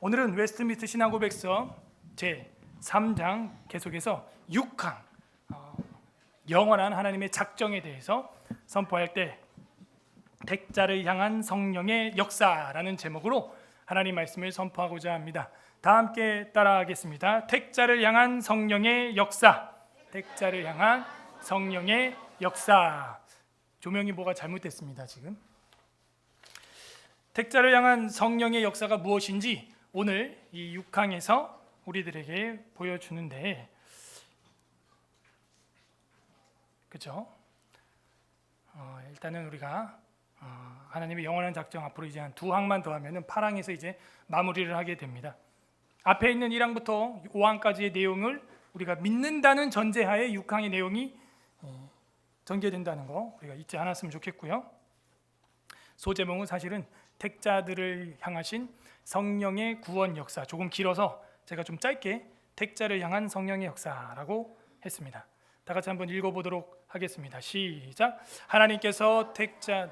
오늘은 웨스트민스터 신앙고백서 제 3장 계속해서 6항 영원한 하나님의 작정에 대해서 선포할 때 택자를 향한 성령의 역사라는 제목으로 하나님 말씀을 선포하고자 합니다. 다 함께 따라하겠습니다. 택자를 향한 성령의 역사. 택자를 향한 성령의 역사. 조명이 뭐가 잘못됐습니다. 지금 택자를 향한 성령의 역사가 무엇인지 오늘 이 6항에서 우리들에게 보여주는데, 그렇죠? 일단은 우리가 하나님의 영원한 작정 앞으로 이제 한 2항만 더 하면은 8항에서 이제 마무리를 하게 됩니다. 앞에 있는 1항부터 5항까지의 내용을 우리가 믿는다는 전제하에 6항의 내용이 전개된다는 거 우리가 잊지 않았으면 좋겠고요. 소제목은 사실은 택자들을 향하신 성령의 구원 역사, 조금 길어서 제가 좀 짧게 택자를 향한 성령의 역사라고 했습니다. 다 같이 한번 읽어보도록 하겠습니다. 시작. 하나님께서 택자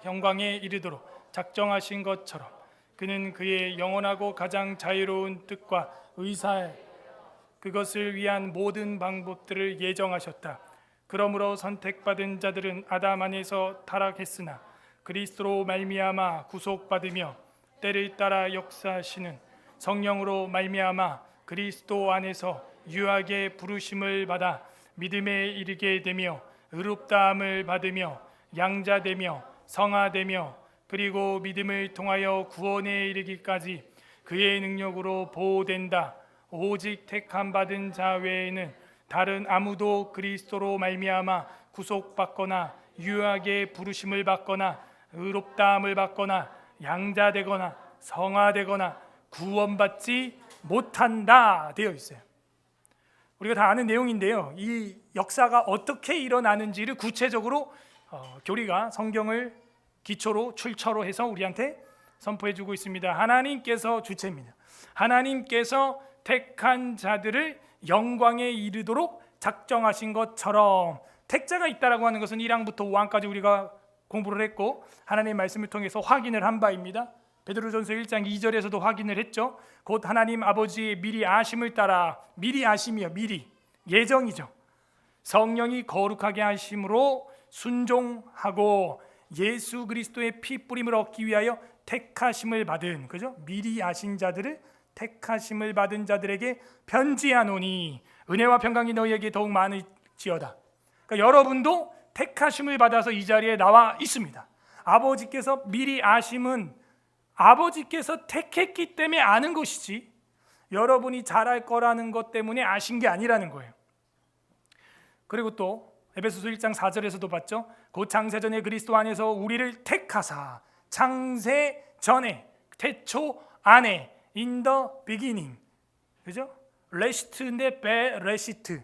영광에 이르도록 작정하신 것처럼 그는 그의 영원하고 가장 자유로운 뜻과 의사 그것을 위한 모든 방법들을 예정하셨다. 그러므로 선택받은 자들은 아담 안에서 타락했으나 그리스도로 말미암아 구속받으며 때를 따라 역사하시는 성령으로 말미암아 그리스도 안에서 유하게 부르심을 받아 믿음에 이르게 되며 의롭다함을 받으며 양자되며 성화되며 그리고 믿음을 통하여 구원에 이르기까지 그의 능력으로 보호된다. 오직 택함 받은 자 외에는 다른 아무도 그리스도로 말미암아 구속받거나 유하게 부르심을 받거나 의롭다함을 받거나 양자되거나 성화되거나 구원받지 못한다 되어 있어요. 우리가 다 아는 내용인데요, 이 역사가 어떻게 일어나는지를 구체적으로 교리가 성경을 기초로 출처로 해서 우리한테 선포해주고 있습니다. 하나님께서 주체입니다. 하나님께서 택한 자들을 영광에 이르도록 작정하신 것처럼, 택자가 있다라고 하는 것은 1항부터 5항까지 우리가 공부를 했고 하나님의 말씀을 통해서 확인을 한 바입니다. 베드로전서 1장 2절에서도 확인을 했죠. 곧 하나님 아버지의 미리 아심을 따라, 미리 아심이요, 미리 예정이죠. 성령이 거룩하게 하심으로 순종하고 예수 그리스도의 피 뿌림을 얻기 위하여 택하심을 받은, 그죠? 미리 아신 자들을 택하심을 받은 자들에게 편지하노니 은혜와 평강이 너희에게 더욱 많을지어다. 그러니까 여러분도 택하심을 받아서 이 자리에 나와 있습니다. 아버지께서 미리 아심은 아버지께서 택했기 때문에 아는 것이지 여러분이 잘할 거라는 것 때문에 아신 게 아니라는 거예요. 그리고 또 에베소서 1장 4절에서도 봤죠. 곧 창세전에 그리스도 안에서 우리를 택하사, 창세 전에, 태초 안에, in the beginning, 그죠? 레시트인데 베레시트,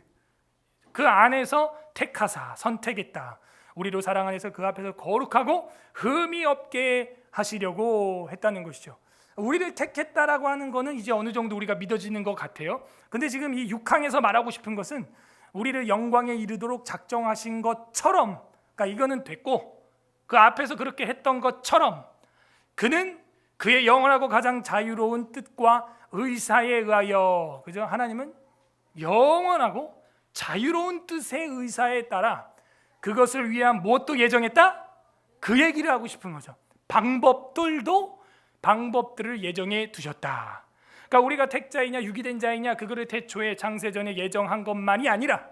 그 안에서 택하사, 선택했다. 우리로 사랑 안에서 그 앞에서 거룩하고 흠이 없게 하시려고 했다는 것이죠. 우리를 택했다라고 하는 것은 이제 어느 정도 우리가 믿어지는 것 같아요. 근데 지금 이 6항에서 말하고 싶은 것은 우리를 영광에 이르도록 작정하신 것처럼, 그러니까 이거는 됐고 그 앞에서 그렇게 했던 것처럼 그는 그의 영원하고 가장 자유로운 뜻과 의사에 의하여, 그죠? 하나님은 영원하고 자유로운 뜻의 의사에 따라 그것을 위한 무엇도 예정했다? 그 얘기를 하고 싶은 거죠. 방법들을 예정해 두셨다. 그러니까 우리가 택자이냐 유기된 자이냐 그거를 태초에 창세전에 예정한 것만이 아니라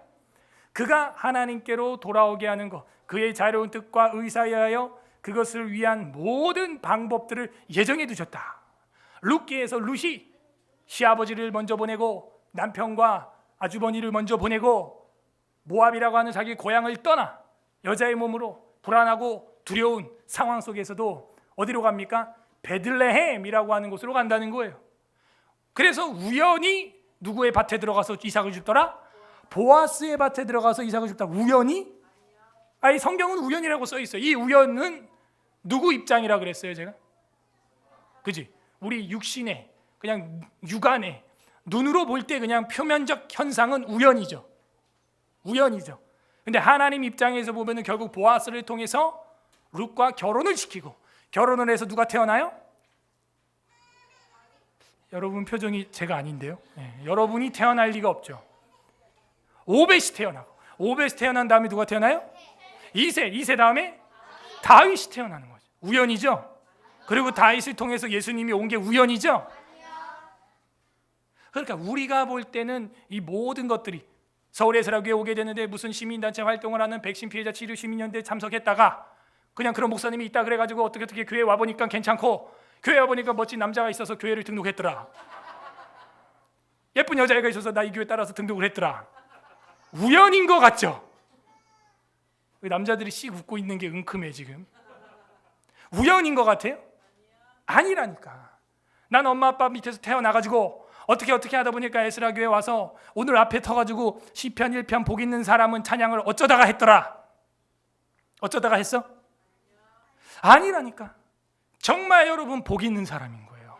그가 하나님께로 돌아오게 하는 것, 그의 자유로운 뜻과 의사에 하여 그것을 위한 모든 방법들을 예정해 두셨다. 룻기에서 룻이 시아버지를 먼저 보내고 남편과 아주버니를 먼저 보내고 모압이라고 하는 자기 고향을 떠나 여자의 몸으로 불안하고 두려운 상황 속에서도 어디로 갑니까? 베들레헴이라고 하는 곳으로 간다는 거예요. 그래서 우연히 누구의 밭에 들어가서 이삭을 줍더라? 보아스의 밭에 들어가서 이삭을 줍다. 우연히? 아니, 성경은 우연이라고 써 있어요. 이 우연은 누구 입장이라 그랬어요, 제가? 그지? 우리 육신의, 그냥 육안의 눈으로 볼 때 그냥 표면적 현상은 우연이죠. 근데 하나님 입장에서 보면은 결국 보아스를 통해서 룻과 결혼을 시키고, 결혼을 해서 누가 태어나요? 여러분 표정이 제가 아닌데요. 여러분이 태어날 리가 없죠. 오벳이 태어나고, 오벳이 태어난 다음에 누가 태어나요? 이세 다음에 다윗이 태어나는 거죠. 우연이죠? 그리고 다윗을 통해서 예수님이 온 게 우연이죠? 그러니까 우리가 볼 때는 이 모든 것들이, 서울예술학교에 오게 되는데 무슨 시민단체 활동을 하는 백신 피해자 치료 시민연대에 참석했다가 그냥 그런 목사님이 있다 그래가지고 어떻게 교회 와보니까 괜찮고, 교회 와보니까 멋진 남자가 있어서 교회를 등록했더라. 예쁜 여자애가 있어서 나 이 교회 따라서 등록을 했더라. 우연인 것 같죠? 남자들이 씩 웃고 있는 게 은큼해 지금. 우연인 것 같아요? 아니라니까. 난 엄마 아빠 밑에서 태어나가지고 어떻게 하다 보니까 에스라 교회 와서 오늘 앞에 터가지고 시편 1편 복 있는 사람은 찬양을 어쩌다가 했더라. 어쩌다가 했어? 아니라니까. 정말 여러분 복 있는 사람인 거예요.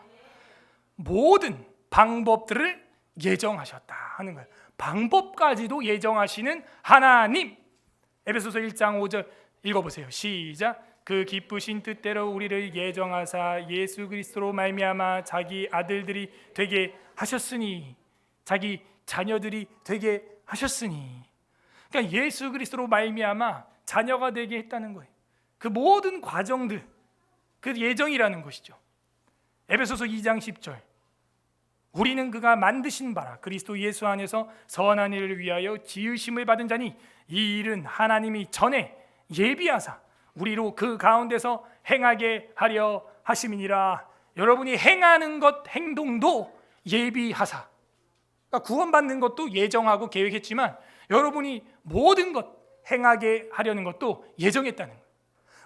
모든 방법들을 예정하셨다 하는 거예요. 방법까지도 예정하시는 하나님. 에베소서 1장 5절 읽어보세요. 시작. 그 기쁘신 뜻대로 우리를 예정하사 예수 그리스도로 말미암아 자기 아들들이 되게 하셨으니, 자기 자녀들이 되게 하셨으니. 그러니까 예수 그리스도로 말미암아 자녀가 되게 했다는 거예요. 그 모든 과정들, 그 예정이라는 것이죠. 에베소서 2장 10절. 우리는 그가 만드신 바라 그리스도 예수 안에서 선한 일을 위하여 지으심을 받은 자니 이 일은 하나님이 전에 예비하사 우리로 그 가운데서 행하게 하려 하심이니라. 여러분이 행하는 것, 행동도 예비하사. 그러니까 구원받는 것도 예정하고 계획했지만 여러분이 모든 것 행하게 하려는 것도 예정했다는 거예요.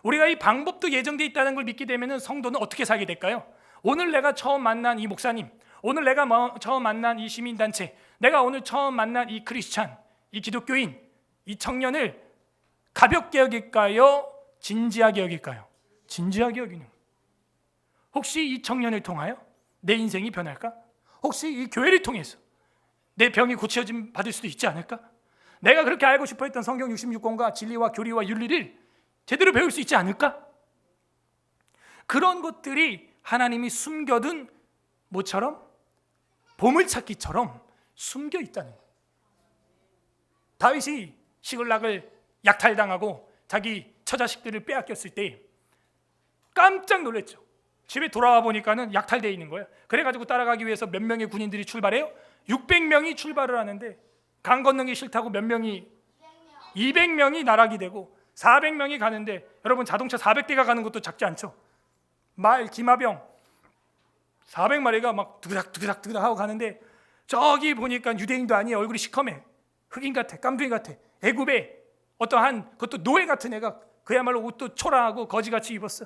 우리가 이 방법도 예정되어 있다는 걸 믿게 되면 성도는 어떻게 살게 될까요? 오늘 내가 처음 만난 이 목사님, 오늘 내가 처음 만난 이 시민단체, 내가 오늘 처음 만난 이 크리스찬, 이 기독교인, 이 청년을 가볍게 여길까요? 진지하게 여길까요? 진지하게 여기는 거예요. 혹시 이 청년을 통하여 내 인생이 변할까? 혹시 이 교회를 통해서 내 병이 고쳐짐 받을 수도 있지 않을까? 내가 그렇게 알고 싶어 했던 성경 66권과 진리와 교리와 윤리를 제대로 배울 수 있지 않을까? 그런 것들이 하나님이 숨겨둔 뭐처럼? 보물찾기처럼 숨겨 있다는 거예요. 다윗이 시글락을 약탈당하고 자기 처자식들을 빼앗겼을 때 깜짝 놀랐죠. 집에 돌아와 보니까는 약탈되어 있는 거예요. 그래가지고 따라가기 위해서 몇 명의 군인들이 출발해요? 600명이 출발을 하는데 강 건너기 싫다고 몇 명이 200명이 나락이 되고 400명이 가는데, 여러분 자동차 400대가 가는 것도 작지 않죠. 말 기마병 400마리가 막 두그닥 하고 가는데 저기 보니까 유대인도 아니에요. 얼굴이 시커매. 흑인 같아. 깜둥이 같아. 애굽에 어떠한 그것도 노예 같은 애가 그야말로 옷도 초라하고 거지같이 입었어.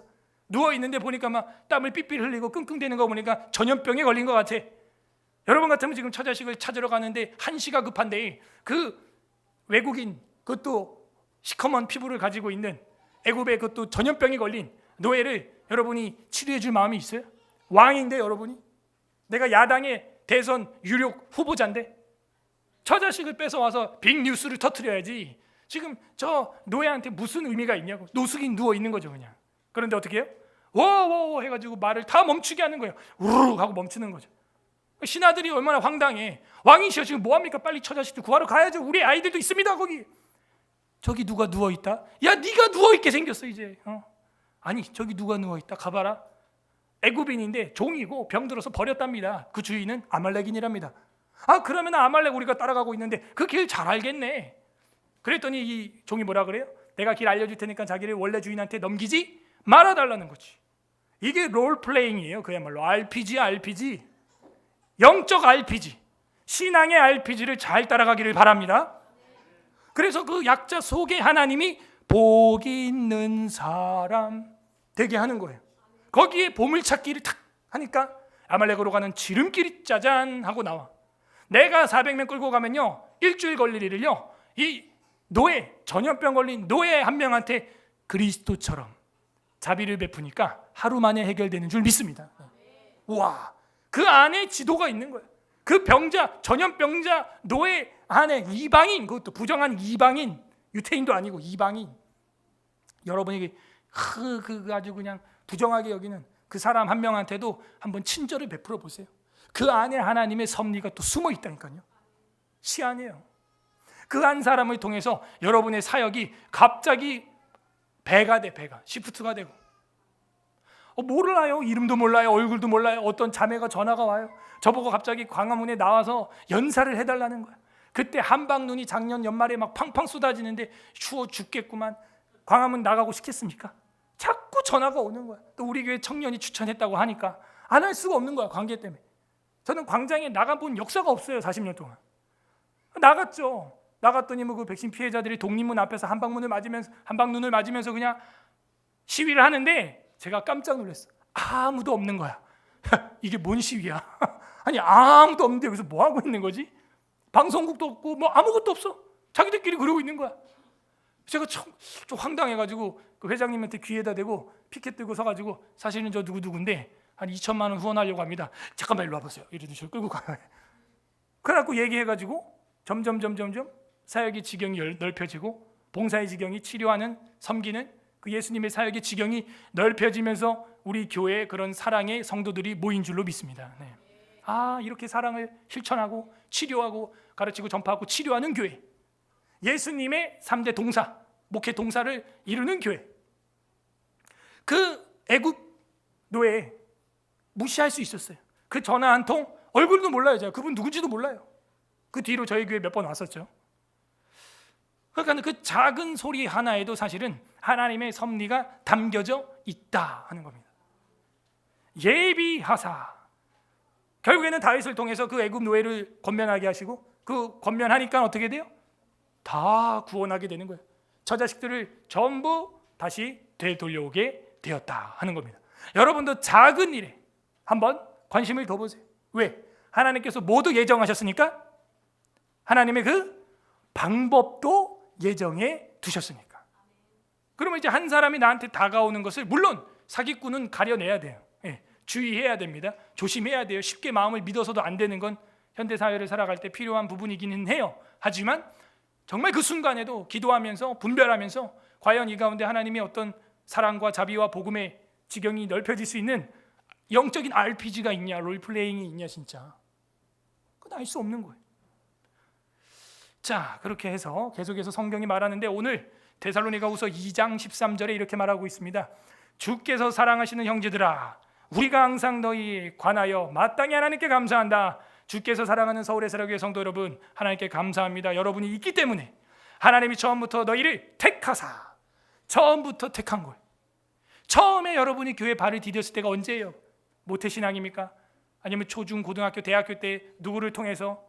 누워있는데 보니까 막 땀을 삐삐 흘리고 끙끙대는 거 보니까 전염병에 걸린 것 같아. 여러분 같으면 지금 처자식을 찾으러 가는데 한시가 급한데 그 외국인, 그것도 시커먼 피부를 가지고 있는 애굽에 그것도 전염병이 걸린 노예를 여러분이 치료해 줄 마음이 있어요? 왕인데 여러분이, 내가 야당의 대선 유력 후보자인데 처자식을 뺏어와서 빅뉴스를 터뜨려야지. 지금 저 노예한테 무슨 의미가 있냐고. 노숙인 누워있는 거죠 그냥. 그런데 어떻게 해요? 워워 해가지고 말을 다 멈추게 하는 거예요. 우르르 하고 멈추는 거죠. 신하들이 얼마나 황당해. 왕이시여 지금 뭐합니까? 빨리 처자식들 구하러 가야죠. 우리 아이들도 있습니다 거기. 저기 누가 누워있다? 야 네가 누워있게 생겼어 이제. 아니 저기 누가 누워있다? 가봐라. 애굽인인데 종이고 병들어서 버렸답니다. 그 주인은 아말렉인이랍니다. 아 그러면 아말렉 우리가 따라가고 있는데 그 길 잘 알겠네. 그랬더니 이 종이 뭐라 그래요? 내가 길 알려줄 테니까 자기를 원래 주인한테 넘기지 말아달라는 거지. 이게 롤플레잉이에요. 그야말로 RPG. 영적 RPG, 신앙의 RPG를 잘 따라가기를 바랍니다. 그래서 그 약자 속에 하나님이 복 있는 사람 되게 하는 거예요. 거기에 보물찾기를 탁 하니까 아말렉으로 가는 지름길이 짜잔 하고 나와. 내가 400명 끌고 가면요 일주일 걸릴 일을요 이 노예, 전염병 걸린 노예 한 명한테 그리스도처럼 자비를 베푸니까 하루 만에 해결되는 줄 믿습니다. 우와, 그 안에 지도가 있는 거예요. 그 병자, 전염병자, 노예 안에 이방인, 그것도 부정한 이방인, 유태인도 아니고 이방인, 여러분에게 아주 그냥 부정하게 여기는 그 사람 한 명한테도 한번 친절을 베풀어 보세요. 그 안에 하나님의 섭리가 또 숨어 있다니까요. 시안이에요. 그 한 사람을 통해서 여러분의 사역이 갑자기 배가 돼, 배가 시프트가 되고, 몰라요. 이름도 몰라요. 얼굴도 몰라요. 어떤 자매가 전화가 와요. 저보고 갑자기 광화문에 나와서 연사를 해달라는 거야. 그때 한방눈이 작년 연말에 막 팡팡 쏟아지는데 추워 죽겠구만. 광화문 나가고 싶겠습니까? 자꾸 전화가 오는 거야. 또 우리 교회 청년이 추천했다고 하니까 안 할 수가 없는 거야, 관계 때문에. 저는 광장에 나가본 역사가 없어요. 40년 동안 나갔죠. 나갔더니 그 백신 피해자들이 독립문 앞에서 한방눈을 맞으면서 그냥 시위를 하는데 제가 깜짝 놀랐어요. 아무도 없는 거야. 이게 뭔 시위야? 아니, 아무도 없는데 여기서 뭐 하고 있는 거지? 방송국도 없고 뭐 아무것도 없어. 자기들끼리 그러고 있는 거야. 제가 좀 황당해가지고 그 회장님한테 귀에다 대고 피켓 들고 서가지고 사실은 저 누구누구인데 한 2천만 원 후원하려고 합니다. 잠깐만 일로 와보세요. 이러더니 저를 끌고 가요. 그래갖고 얘기해가지고 점점 사역의 지경이 넓혀지고 봉사의 지경이 치료하는, 섬기는 그 예수님의 사역의 지경이 넓혀지면서 우리 교회에 그런 사랑의 성도들이 모인 줄로 믿습니다. 네. 이렇게 사랑을 실천하고 치료하고 가르치고 전파하고 치료하는 교회, 예수님의 3대 동사, 목회 동사를 이루는 교회. 그 애굽 노예 무시할 수 있었어요. 그 전화 한 통, 얼굴도 몰라요. 제가 그분 누군지도 몰라요. 그 뒤로 저희 교회 몇 번 왔었죠. 그러니까 그 작은 소리 하나에도 사실은 하나님의 섭리가 담겨져 있다 하는 겁니다. 예비하사, 결국에는 다윗을 통해서 그 애굽 노예를 권면하게 하시고, 그 권면하니까 어떻게 돼요? 다 구원하게 되는 거예요. 저 자식들을 전부 다시 되돌려오게 되었다 하는 겁니다. 여러분도 작은 일에 한번 관심을 더 보세요. 왜? 하나님께서 모두 예정하셨으니까. 하나님의 그 방법도 예정해 두셨으니까. 그러면 이제 한 사람이 나한테 다가오는 것을, 물론 사기꾼은 가려내야 돼요. 주의해야 됩니다. 조심해야 돼요. 쉽게 마음을 믿어서도 안 되는 건 현대사회를 살아갈 때 필요한 부분이기는 해요. 하지만 정말 그 순간에도 기도하면서 분별하면서 과연 이 가운데 하나님의 어떤 사랑과 자비와 복음의 지경이 넓혀질 수 있는 영적인 RPG가 있냐, 롤플레잉이 있냐, 진짜 그건 알 수 없는 거예요. 자, 그렇게 해서 계속해서 성경이 말하는데 오늘 데살로니가후서 2장 13절에 이렇게 말하고 있습니다. 주께서 사랑하시는 형제들아, 우리가 항상 너희에 관하여 마땅히 하나님께 감사한다. 주께서 사랑하는 서울의 사랑교회 성도 여러분, 하나님께 감사합니다. 여러분이 있기 때문에 하나님이 처음부터 너희를 택하사, 처음부터 택한 거예요. 처음에 여러분이 교회 발을 디뎠을 때가 언제예요? 모태신앙입니까? 아니면 초중 고등학교 대학교 때 누구를 통해서?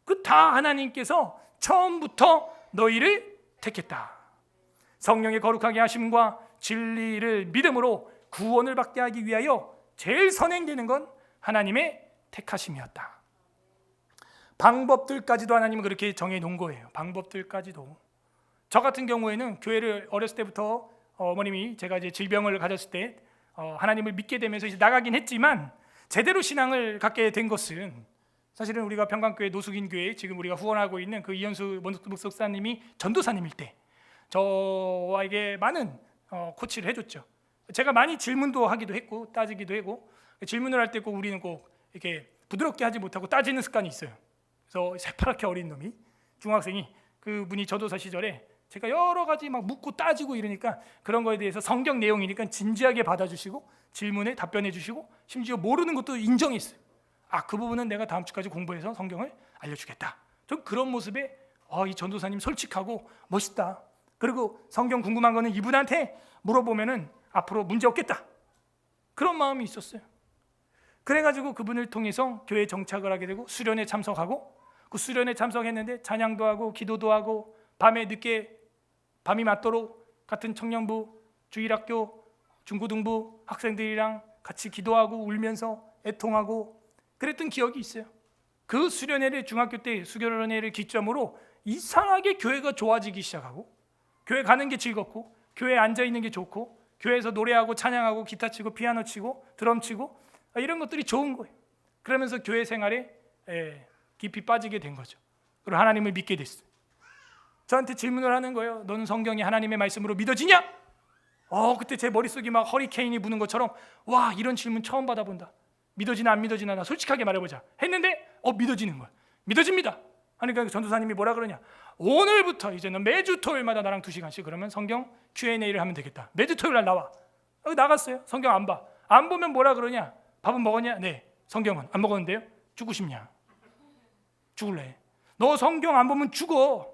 그 다 하나님께서 처음부터 너희를 택했다. 성령의 거룩하게 하심과 진리를 믿음으로 구원을 받게 하기 위하여 제일 선행되는 건 하나님의 택하심이었다. 방법들까지도 하나님은 그렇게 정해 놓은 거예요. 방법들까지도. 저 같은 경우에는 교회를 어렸을 때부터 어머님이, 제가 이제 질병을 가졌을 때 하나님을 믿게 되면서 이제 나가긴 했지만, 제대로 신앙을 갖게 된 것은 사실은 우리가 평강교회 노숙인 교회, 지금 우리가 후원하고 있는 그 이현수 목사님이 전도사님일 때 저에게 많은 코치를 해줬죠. 제가 많이 질문도 하기도 했고 따지기도 하고, 질문을 할 때 꼭 우리는 꼭 이렇게 부드럽게 하지 못하고 따지는 습관이 있어요. 그래서 새파랗게 어린 놈이, 중학생이, 그분이 전도사 시절에 제가 여러 가지 막 묻고 따지고 이러니까 그런 거에 대해서 성경 내용이니까 진지하게 받아주시고 질문에 답변해 주시고, 심지어 모르는 것도 인정했어요. 그 부분은 내가 다음 주까지 공부해서 성경을 알려주겠다. 좀 그런 모습에 이 전도사님 솔직하고 멋있다. 그리고 성경 궁금한 거는 이분한테 물어보면은 앞으로 문제 없겠다. 그런 마음이 있었어요. 그래가지고 그분을 통해서 교회에 정착을 하게 되고 수련회 참석하고, 그 수련회 참석했는데 찬양도 하고 기도도 하고, 밤에 늦게 밤이 맞도록 같은 청년부, 주일학교, 중고등부 학생들이랑 같이 기도하고 울면서 애통하고 그랬던 기억이 있어요. 그 수련회를, 중학교 때 수련회를 기점으로 이상하게 교회가 좋아지기 시작하고, 교회 가는 게 즐겁고, 교회에 앉아 있는 게 좋고, 교회에서 노래하고 찬양하고 기타 치고 피아노 치고 드럼 치고 이런 것들이 좋은 거예요. 그러면서 교회 생활에 깊이 빠지게 된 거죠. 그리고 하나님을 믿게 됐어요. 저한테 질문을 하는 거예요. 너는 성경이 하나님의 말씀으로 믿어지냐? 그때 제 머릿속이 막 허리케인이 부는 것처럼, 와, 이런 질문 처음 받아본다. 믿어지나 안 믿어지나 나 솔직하게 말해보자 했는데 믿어지는 거야. 믿어집니다. 그러니까 전도사님이 뭐라 그러냐, 오늘부터 이제는 매주 토요일마다 나랑 2시간씩 그러면 성경 Q&A를 하면 되겠다. 매주 토요일 날 나와. 나갔어요. 성경 안 봐. 안 보면 뭐라 그러냐, 밥은 먹었냐? 네. 성경은 안 먹었는데요. 죽고 싶냐? 죽을래. 너 성경 안 보면 죽어.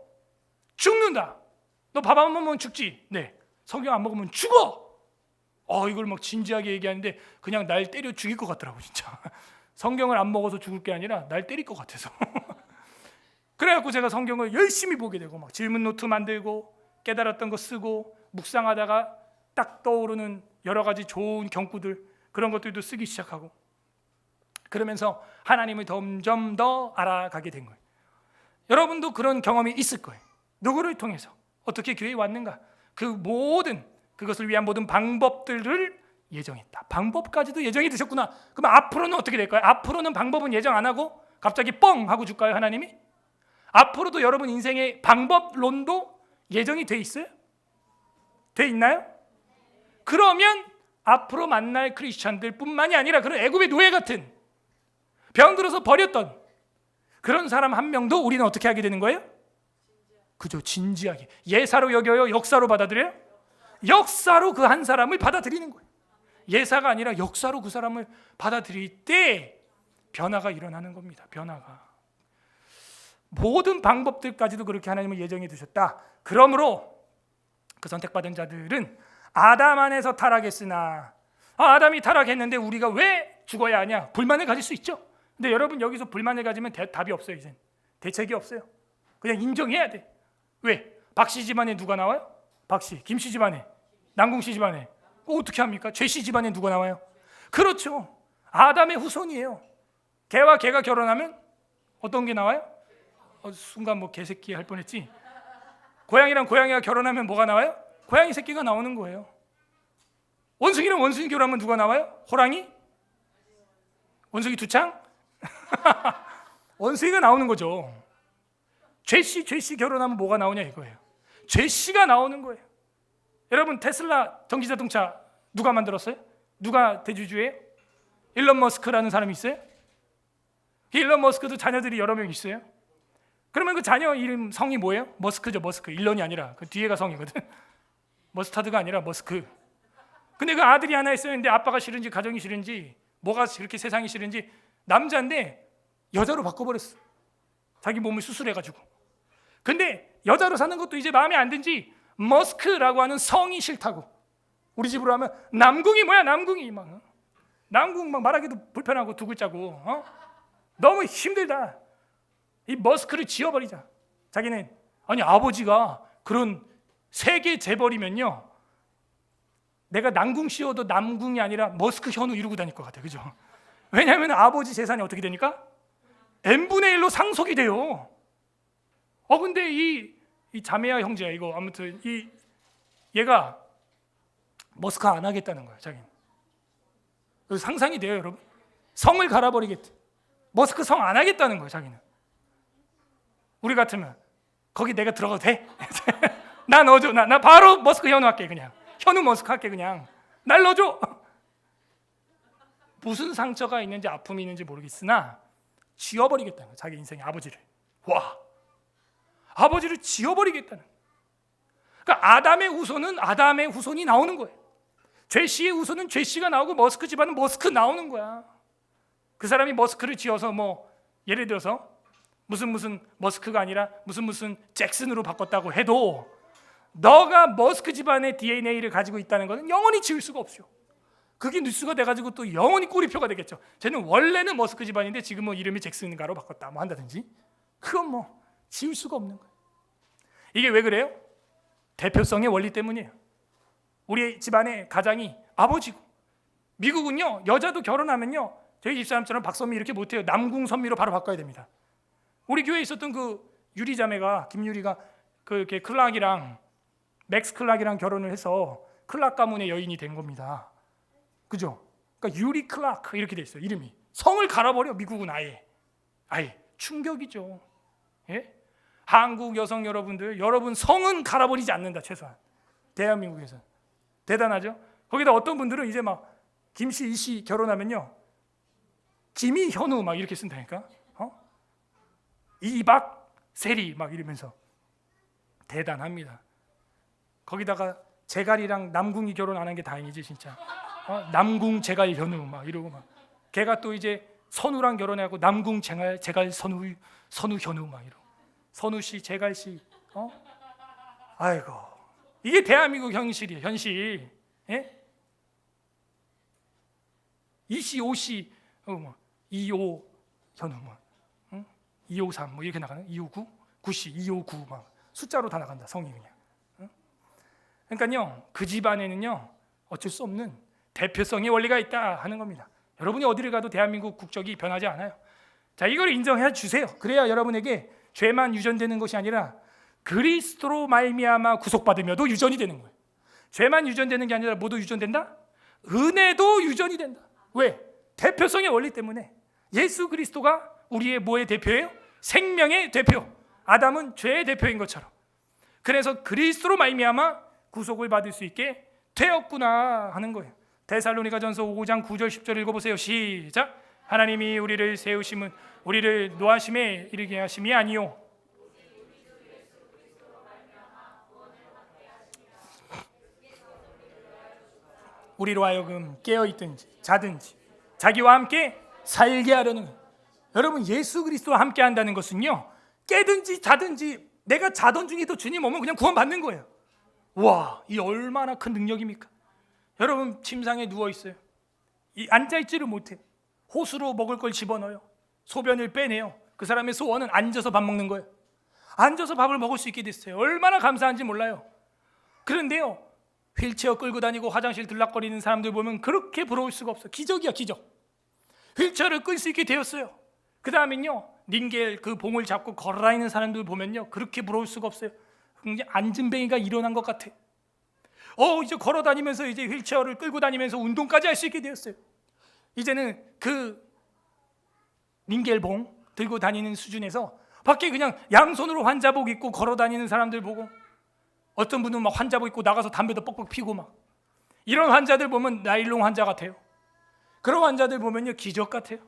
죽는다. 너 밥 안 먹으면 죽지. 네. 성경 안 먹으면 죽어. 이걸 막 진지하게 얘기하는데 그냥 날 때려 죽일 것 같더라고 진짜. 성경을 안 먹어서 죽을 게 아니라 날 때릴 것 같아서. 그래갖고 제가 성경을 열심히 보게 되고 막 질문 노트 만들고 깨달았던 거 쓰고 묵상하다가 딱 떠오르는 여러 가지 좋은 경구들, 그런 것들도 쓰기 시작하고, 그러면서 하나님을 점점 더 알아가게 된 거예요. 여러분도 그런 경험이 있을 거예요. 누구를 통해서 어떻게 교회에 왔는가, 그 모든 그것을 위한 모든 방법들을 예정했다. 방법까지도 예정이 되셨구나. 그럼 앞으로는 어떻게 될까요? 앞으로는 방법은 예정 안 하고 갑자기 뻥 하고 줄까요, 하나님이? 앞으로도 여러분 인생의 방법론도 예정이 돼 있어요? 돼 있나요? 그러면 앞으로 만날 크리스찬들 뿐만이 아니라 그런 애굽의 노예 같은 병들어서 버렸던 그런 사람 한 명도 우리는 어떻게 하게 되는 거예요? 그죠, 진지하게. 예사로 여겨요? 역사로 받아들여요? 역사로 그 한 사람을 받아들이는 거예요. 예사가 아니라 역사로 그 사람을 받아들일 때 변화가 일어나는 겁니다. 변화가. 모든 방법들까지도 그렇게 하나님은 예정해 두셨다. 그러므로 그 선택받은 자들은 아담 안에서 타락했으나, 아담이 타락했는데 우리가 왜 죽어야 하냐? 불만을 가질 수 있죠. 근데 여러분 여기서 불만을 가지면 답이 없어요. 이젠 대책이 없어요. 그냥 인정해야 돼. 왜? 박씨 집안에 누가 나와요? 박씨. 김씨 집안에, 남궁씨 집안에. 어떻게 합니까? 죄씨 집안에 누가 나와요? 그렇죠. 아담의 후손이에요. 개와 개가 결혼하면 어떤 게 나와요? 순간 뭐 개새끼 할 뻔했지. 고양이랑 고양이가 결혼하면 뭐가 나와요? 고양이 새끼가 나오는 거예요. 원숭이랑 원숭이 결혼하면 누가 나와요? 호랑이? 원숭이 두창? 원숭이가 나오는 거죠. 죄씨 결혼하면 뭐가 나오냐 이거예요. 죄씨가 나오는 거예요. 여러분 테슬라 전기자동차 누가 만들었어요? 누가 대주주예요? 일론 머스크라는 사람이 있어요? 일론 머스크도 자녀들이 여러 명 있어요. 그러면 그 자녀 이름 성이 뭐예요? 머스크죠. 머스크. 일론이 아니라 그 뒤에가 성이거든. 머스타드가 아니라 머스크. 근데 그 아들이 하나 있었는데 아빠가 싫은지 가정이 싫은지 뭐가 그렇게 세상이 싫은지 남자인데 여자로 바꿔버렸어. 자기 몸을 수술해가지고. 근데 여자로 사는 것도 이제 마음에 안 든지 머스크라고 하는 성이 싫다고. 우리 집으로 하면 남궁이 뭐야, 남궁이 막. 남궁 막 말하기도 불편하고 두 글자고. 너무 힘들다. 이 머스크를 지워버리자. 자기는 아니 아버지가 그런 세계 재벌이면요, 내가 남궁 씌워도 남궁이 아니라 머스크 현우 이러고 다닐 것 같아. 그죠? 왜냐하면 아버지 재산이 어떻게 되니까 n분의 1로 상속이 돼요. 근데 이 자매야 형제야 이거 아무튼 얘가 머스크 안 하겠다는 거야. 자기는. 상상이 돼요, 여러분? 성을 갈아버리겠대. 머스크 성 안 하겠다는 거야, 자기는. 우리 같으면 거기 내가 들어가도 돼? 나 넣어줘. 나 바로 머스크 현우 할게. 그냥 현우 머스크 할게. 그냥 날 넣어줘. 무슨 상처가 있는지 아픔이 있는지 모르겠으나 지워버리겠다는 거야, 자기 인생의 아버지를. 와, 아버지를 지워버리겠다는. 그러니까 아담의 후손은 아담의 후손이 나오는 거예요. 죄씨의 후손은 죄씨가 나오고 머스크 집안은 머스크 나오는 거야. 그 사람이 머스크를 지어서 뭐 예를 들어서 무슨 머스크가 아니라 무슨 잭슨으로 바꿨다고 해도 너가 머스크 집안의 DNA를 가지고 있다는 것은 영원히 지울 수가 없죠. 그게 뉴스가 돼가지고 또 영원히 꼬리표가 되겠죠. 쟤는 원래는 머스크 집안인데 지금 뭐 이름이 잭슨가로 바꿨다 뭐 한다든지. 그건 뭐 지울 수가 없는 거예요. 이게 왜 그래요? 대표성의 원리 때문이에요. 우리 집안의 가장이 아버지고, 미국은요 여자도 결혼하면요 저희 집사람처럼 박선미 이렇게 못해요. 남궁 선미로 바로 바꿔야 됩니다. 우리 교회에 있었던 그 유리 자매가, 김유리가 그렇게 클락이랑 맥스 클락이랑 결혼을 해서 클락 가문의 여인이 된 겁니다. 그죠? 그러니까 유리 클락 이렇게 돼 있어요. 이름이. 성을 갈아버려. 미국은 아예 충격이죠. 예? 한국 여성 여러분들, 여러분 성은 갈아버리지 않는다. 최소한 대한민국에서 대단하죠. 거기다 어떤 분들은 이제 막 김씨, 이씨 결혼하면요 지미 현우 막 이렇게 쓴다니까. 이박 세리 막 이러면서 대단합니다. 거기다가 제갈이랑 남궁이 결혼 안 한 게 다행이지 진짜. 남궁 제갈 현우 막 이러고 막 걔가 또 이제 선우랑 결혼하고 남궁 제갈 선우 현우 막 이러고 선우 씨 제갈 씨 아이고 이게 대한민국 현실이에요. 현실. 예? 이씨 오씨 뭐 25 현우 뭐 253 뭐 이렇게 나가는 259 9씨 259 막 숫자로 다 나간다 성이 그냥. 그러니까요 그 집안에는요 어쩔 수 없는 대표성의 원리가 있다 하는 겁니다. 여러분이 어디를 가도 대한민국 국적이 변하지 않아요. 자 이걸 인정해 주세요. 그래야 여러분에게 죄만 유전되는 것이 아니라 그리스도로 말미암아 구속받으며도 유전이 되는 거예요. 죄만 유전되는 게 아니라 모두 유전된다? 은혜도 유전이 된다. 왜? 대표성의 원리 때문에. 예수 그리스도가 우리의 뭐의 대표예요? 생명의 대표. 아담은 죄의 대표인 것처럼. 그래서 그리스도로 말미암아 구속을 받을 수 있게 되었구나 하는 거예요. 데살로니가전서 5장 9절 10절 읽어보세요. 시작. 하나님이 우리를 세우심은 우리를 노하심에 이르게 하심이 아니요 우리로 하여금 깨어있든지 자든지 자기와 함께 살게 하려는 거예요. 여러분 예수 그리스도와 함께 한다는 것은요 깨든지 자든지 내가 자던 중에도 주님 오면 그냥 구원받는 거예요. 와, 이 얼마나 큰 능력입니까? 여러분 침상에 누워있어요. 앉아있지를 못해요. 호수로 먹을 걸 집어넣어요. 소변을 빼내요. 그 사람의 소원은 앉아서 밥 먹는 거예요. 앉아서 밥을 먹을 수 있게 됐어요. 얼마나 감사한지 몰라요. 그런데요 휠체어 끌고 다니고 화장실 들락거리는 사람들 보면 그렇게 부러울 수가 없어요. 기적이야 기적. 휠체어를 끌 수 있게 되었어요. 그 다음엔요 닌겔 그 봉을 잡고 걸어다니는 사람들 보면요 그렇게 부러울 수가 없어요. 굉장히 앉은뱅이가 일어난 것 같아. 이제 걸어다니면서 이제 휠체어를 끌고 다니면서 운동까지 할 수 있게 되었어요. 이제는 그 닌겔봉 들고 다니는 수준에서 밖에 그냥 양손으로 환자복 입고 걸어다니는 사람들 보고 어떤 분은 막 환자복 입고 나가서 담배도 뻑뻑 피고 막 이런 환자들 보면 나일론 환자 같아요. 그런 환자들 보면요 기적 같아요.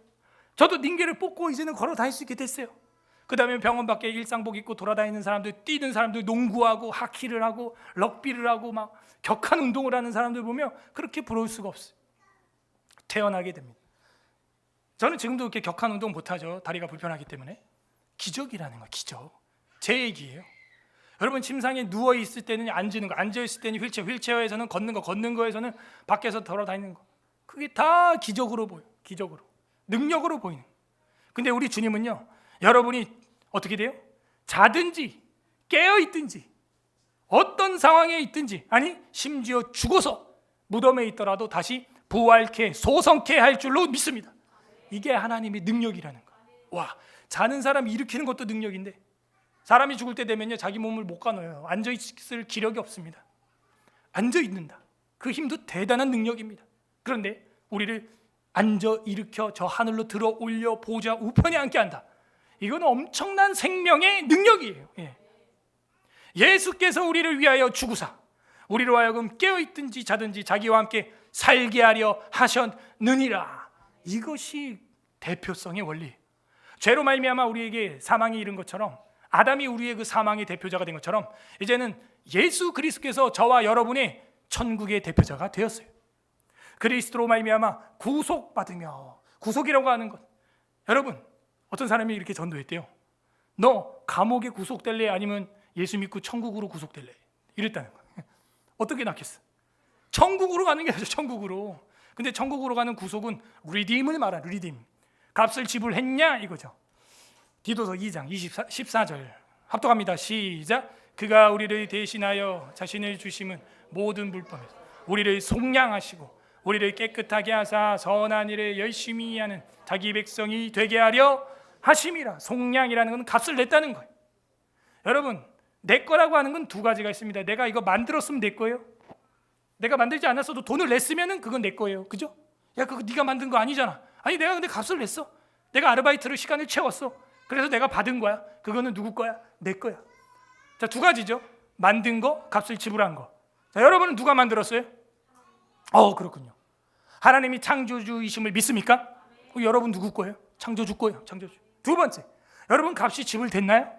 저도 닌겔을 뽑고 이제는 걸어 다닐 수 있게 됐어요. 그 다음에 병원 밖에 일상복 입고 돌아다니는 사람들, 뛰는 사람들, 농구하고 하키를 하고 럭비를 하고 막 격한 운동을 하는 사람들 보면 그렇게 부러울 수가 없어요. 태어나게 됩니다. 저는 지금도 그렇게 격한 운동 못하죠. 다리가 불편하기 때문에. 기적이라는 거예요. 기적. 제 얘기예요. 여러분 침상에 누워있을 때는 앉는 거, 앉아있을 때는 휠체어에서는 걷는 거, 걷는 거에서는 밖에서 돌아다니는 거. 그게 다 기적으로 보여요. 기적으로. 능력으로 보이는. 근데 우리 주님은요 여러분이 어떻게 돼요? 자든지 깨어있든지 어떤 상황에 있든지 아니 심지어 죽어서 무덤에 있더라도 다시 부활케 소성케 할 줄로 믿습니다. 이게 하나님의 능력이라는 거. 와, 자는 사람 일으키는 것도 능력인데 사람이 죽을 때 되면요 자기 몸을 못 가눠요. 앉아있을 기력이 없습니다. 앉아있는다. 그 힘도 대단한 능력입니다. 그런데 우리를 앉아 일으켜 저 하늘로 들어 올려 보좌 우편에 앉게 한다. 이건 엄청난 생명의 능력이에요. 예수께서 우리를 위하여 죽으사 우리로 하여금 깨어있든지 자든지 자기와 함께 살게 하려 하셨느니라. 이것이 대표성의 원리. 죄로 말미암아 우리에게 사망이 이른 것처럼 아담이 우리의 그 사망의 대표자가 된 것처럼 이제는 예수 그리스도께서 저와 여러분의 천국의 대표자가 되었어요. 그리스도로 말미암아 구속받으며 구속이라고 하는 것. 여러분 어떤 사람이 이렇게 전도했대요. 너 감옥에 구속될래 아니면 예수 믿고 천국으로 구속될래? 이랬다는 거예요. 어떻게 낫겠어? 천국으로 가는 게 아니죠. 천국으로. 근데 천국으로 가는 구속은 리딤을 말하 리딤. 값을 지불했냐 이거죠. 디도서 2장 14절 합독합니다. 시작. 그가 우리를 대신하여 자신을 주심은 모든 불법에서 우리를 속량하시고 우리를 깨끗하게 하사 선한 일을 열심히 하는 자기 백성이 되게 하려 하심이라. 속량이라는 건 값을 냈다는 거예요. 여러분 내 거라고 하는 건 두 가지가 있습니다. 내가 이거 만들었으면 내 거예요. 내가 만들지 않았어도 돈을 냈으면 그건 내 거예요. 그죠? 야 그거 네가 만든 거 아니잖아. 아니 내가 근데 값을 냈어. 내가 아르바이트로 시간을 채웠어. 그래서 내가 받은 거야. 그거는 누구 거야? 내 거야. 자, 두 가지죠. 만든 거, 값을 지불한 거. 자, 여러분은 누가 만들었어요? 그렇군요. 하나님이 창조주이심을 믿습니까? 여러분 누구 거예요? 창조주 거예요. 창조주. 두 번째, 여러분 값이 지불됐나요?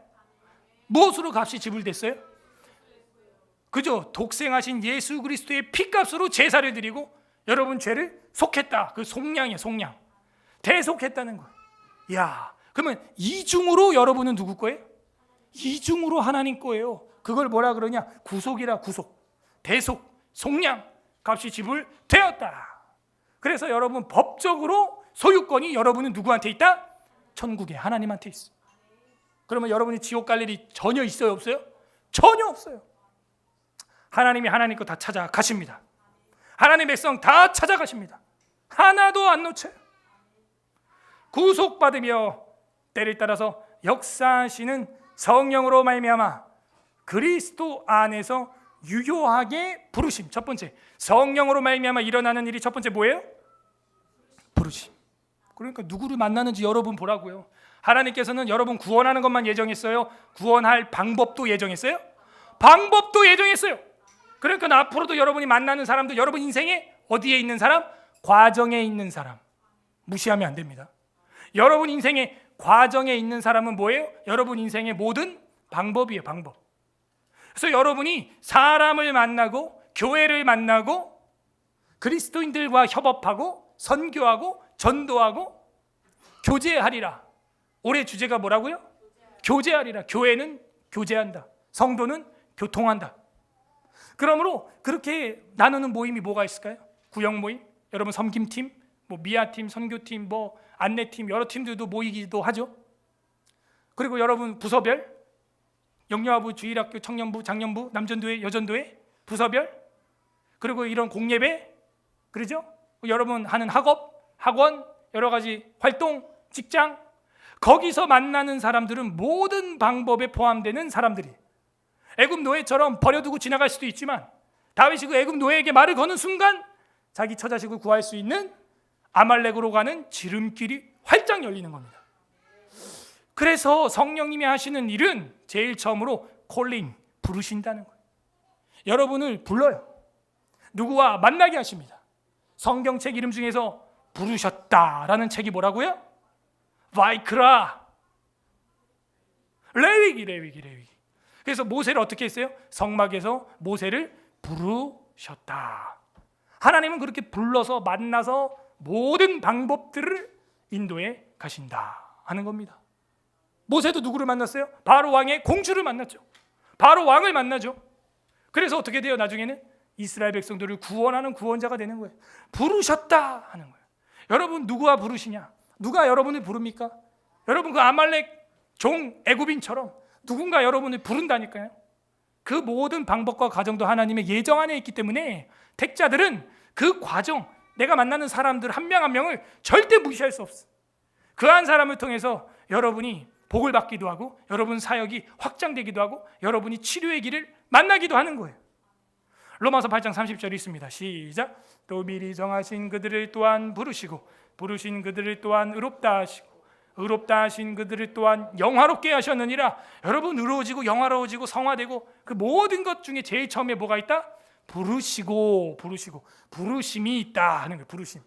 무엇으로 값이 지불됐어요? 그죠? 독생하신 예수 그리스도의 피값으로 제사를 드리고 여러분 죄를 속했다. 그 속량이에요. 속량. 대속했다는 거예요. 야, 그러면 이중으로 여러분은 누구 거예요? 이중으로 하나님 거예요. 그걸 뭐라 그러냐? 구속이라. 구속, 대속, 속량, 값이 지불되었다. 그래서 여러분 법적으로 소유권이 여러분은 누구한테 있다? 천국에 하나님한테 있어. 그러면 여러분이 지옥 갈 일이 전혀 있어요? 없어요? 전혀 없어요. 하나님이 하나님 거 다 찾아가십니다. 하나님 백성 다 찾아가십니다. 하나도 안 놓쳐요. 구속받으며 때를 따라서 역사하시는 성령으로 말미암아 그리스도 안에서 유효하게 부르심. 첫 번째, 성령으로 말미암아 일어나는 일이 첫 번째 뭐예요? 부르심. 그러니까 누구를 만나는지 여러분 보라고요. 하나님께서는 여러분 구원하는 것만 예정했어요? 구원할 방법도 예정했어요? 방법도 예정했어요. 그러니까 앞으로도 여러분이 만나는 사람도 여러분 인생에 어디에 있는 사람? 과정에 있는 사람. 무시하면 안 됩니다. 여러분 인생의 과정에 있는 사람은 뭐예요? 여러분 인생의 모든 방법이에요. 방법. 그래서 여러분이 사람을 만나고 교회를 만나고 그리스도인들과 협업하고 선교하고 전도하고 교제하리라. 올해 주제가 뭐라고요? 교제하리라. 교회는 교제한다. 성도는 교통한다. 그러므로 그렇게 나누는 모임이 뭐가 있을까요? 구역 모임, 여러분 섬김팀, 뭐 미아팀, 선교팀, 뭐 안내팀, 여러 팀들도 모이기도 하죠. 그리고 여러분 부서별, 영유아부, 주일학교, 청년부, 장년부, 남전도회, 여전도회, 부서별, 그리고 이런 공예배, 그러죠? 여러분 하는 학업, 학원, 여러 가지 활동, 직장, 거기서 만나는 사람들은 모든 방법에 포함되는 사람들이 애굽 노예처럼 버려두고 지나갈 수도 있지만 다윗이 그 애굽 노예에게 말을 거는 순간 자기 처자식을 구할 수 있는 아말렉으로 가는 지름길이 활짝 열리는 겁니다. 그래서 성령님이 하시는 일은 제일 처음으로 콜링, 부르신다는 거예요. 여러분을 불러요. 누구와 만나게 하십니다. 성경책 이름 중에서 부르셨다라는 책이 뭐라고요? 바이크라. 레위기. 그래서 모세를 어떻게 했어요? 성막에서 모세를 부르셨다. 하나님은 그렇게 불러서 만나서 모든 방법들을 인도해 가신다 하는 겁니다. 모세도 누구를 만났어요? 바로 왕의 공주를 만났죠. 바로 왕을 만나죠. 그래서 어떻게 돼요? 나중에는 이스라엘 백성들을 구원하는 구원자가 되는 거예요. 부르셨다 하는 거예요. 여러분 누구와 부르시냐? 누가 여러분을 부릅니까? 여러분 그 아말렉 종 애굽인처럼 누군가 여러분을 부른다니까요. 그 모든 방법과 과정도 하나님의 예정 안에 있기 때문에 택자들은 그 과정, 내가 만나는 사람들 한 명 한 명을 절대 무시할 수 없어. 그 한 사람을 통해서 여러분이 복을 받기도 하고 여러분 사역이 확장되기도 하고 여러분이 치료의 길을 만나기도 하는 거예요. 로마서 8장 30절이 있습니다. 시작. 또 미리 정하신 그들을 또한 부르시고 부르신 그들을 또한 의롭다 하시고 의롭다 하신 그들을 또한 영화롭게 하셨느니라. 여러분 의로워지고 영화로워지고 성화되고 그 모든 것 중에 제일 처음에 뭐가 있다? 부르시고 부르심이 있다 하는 거예요. 부르심.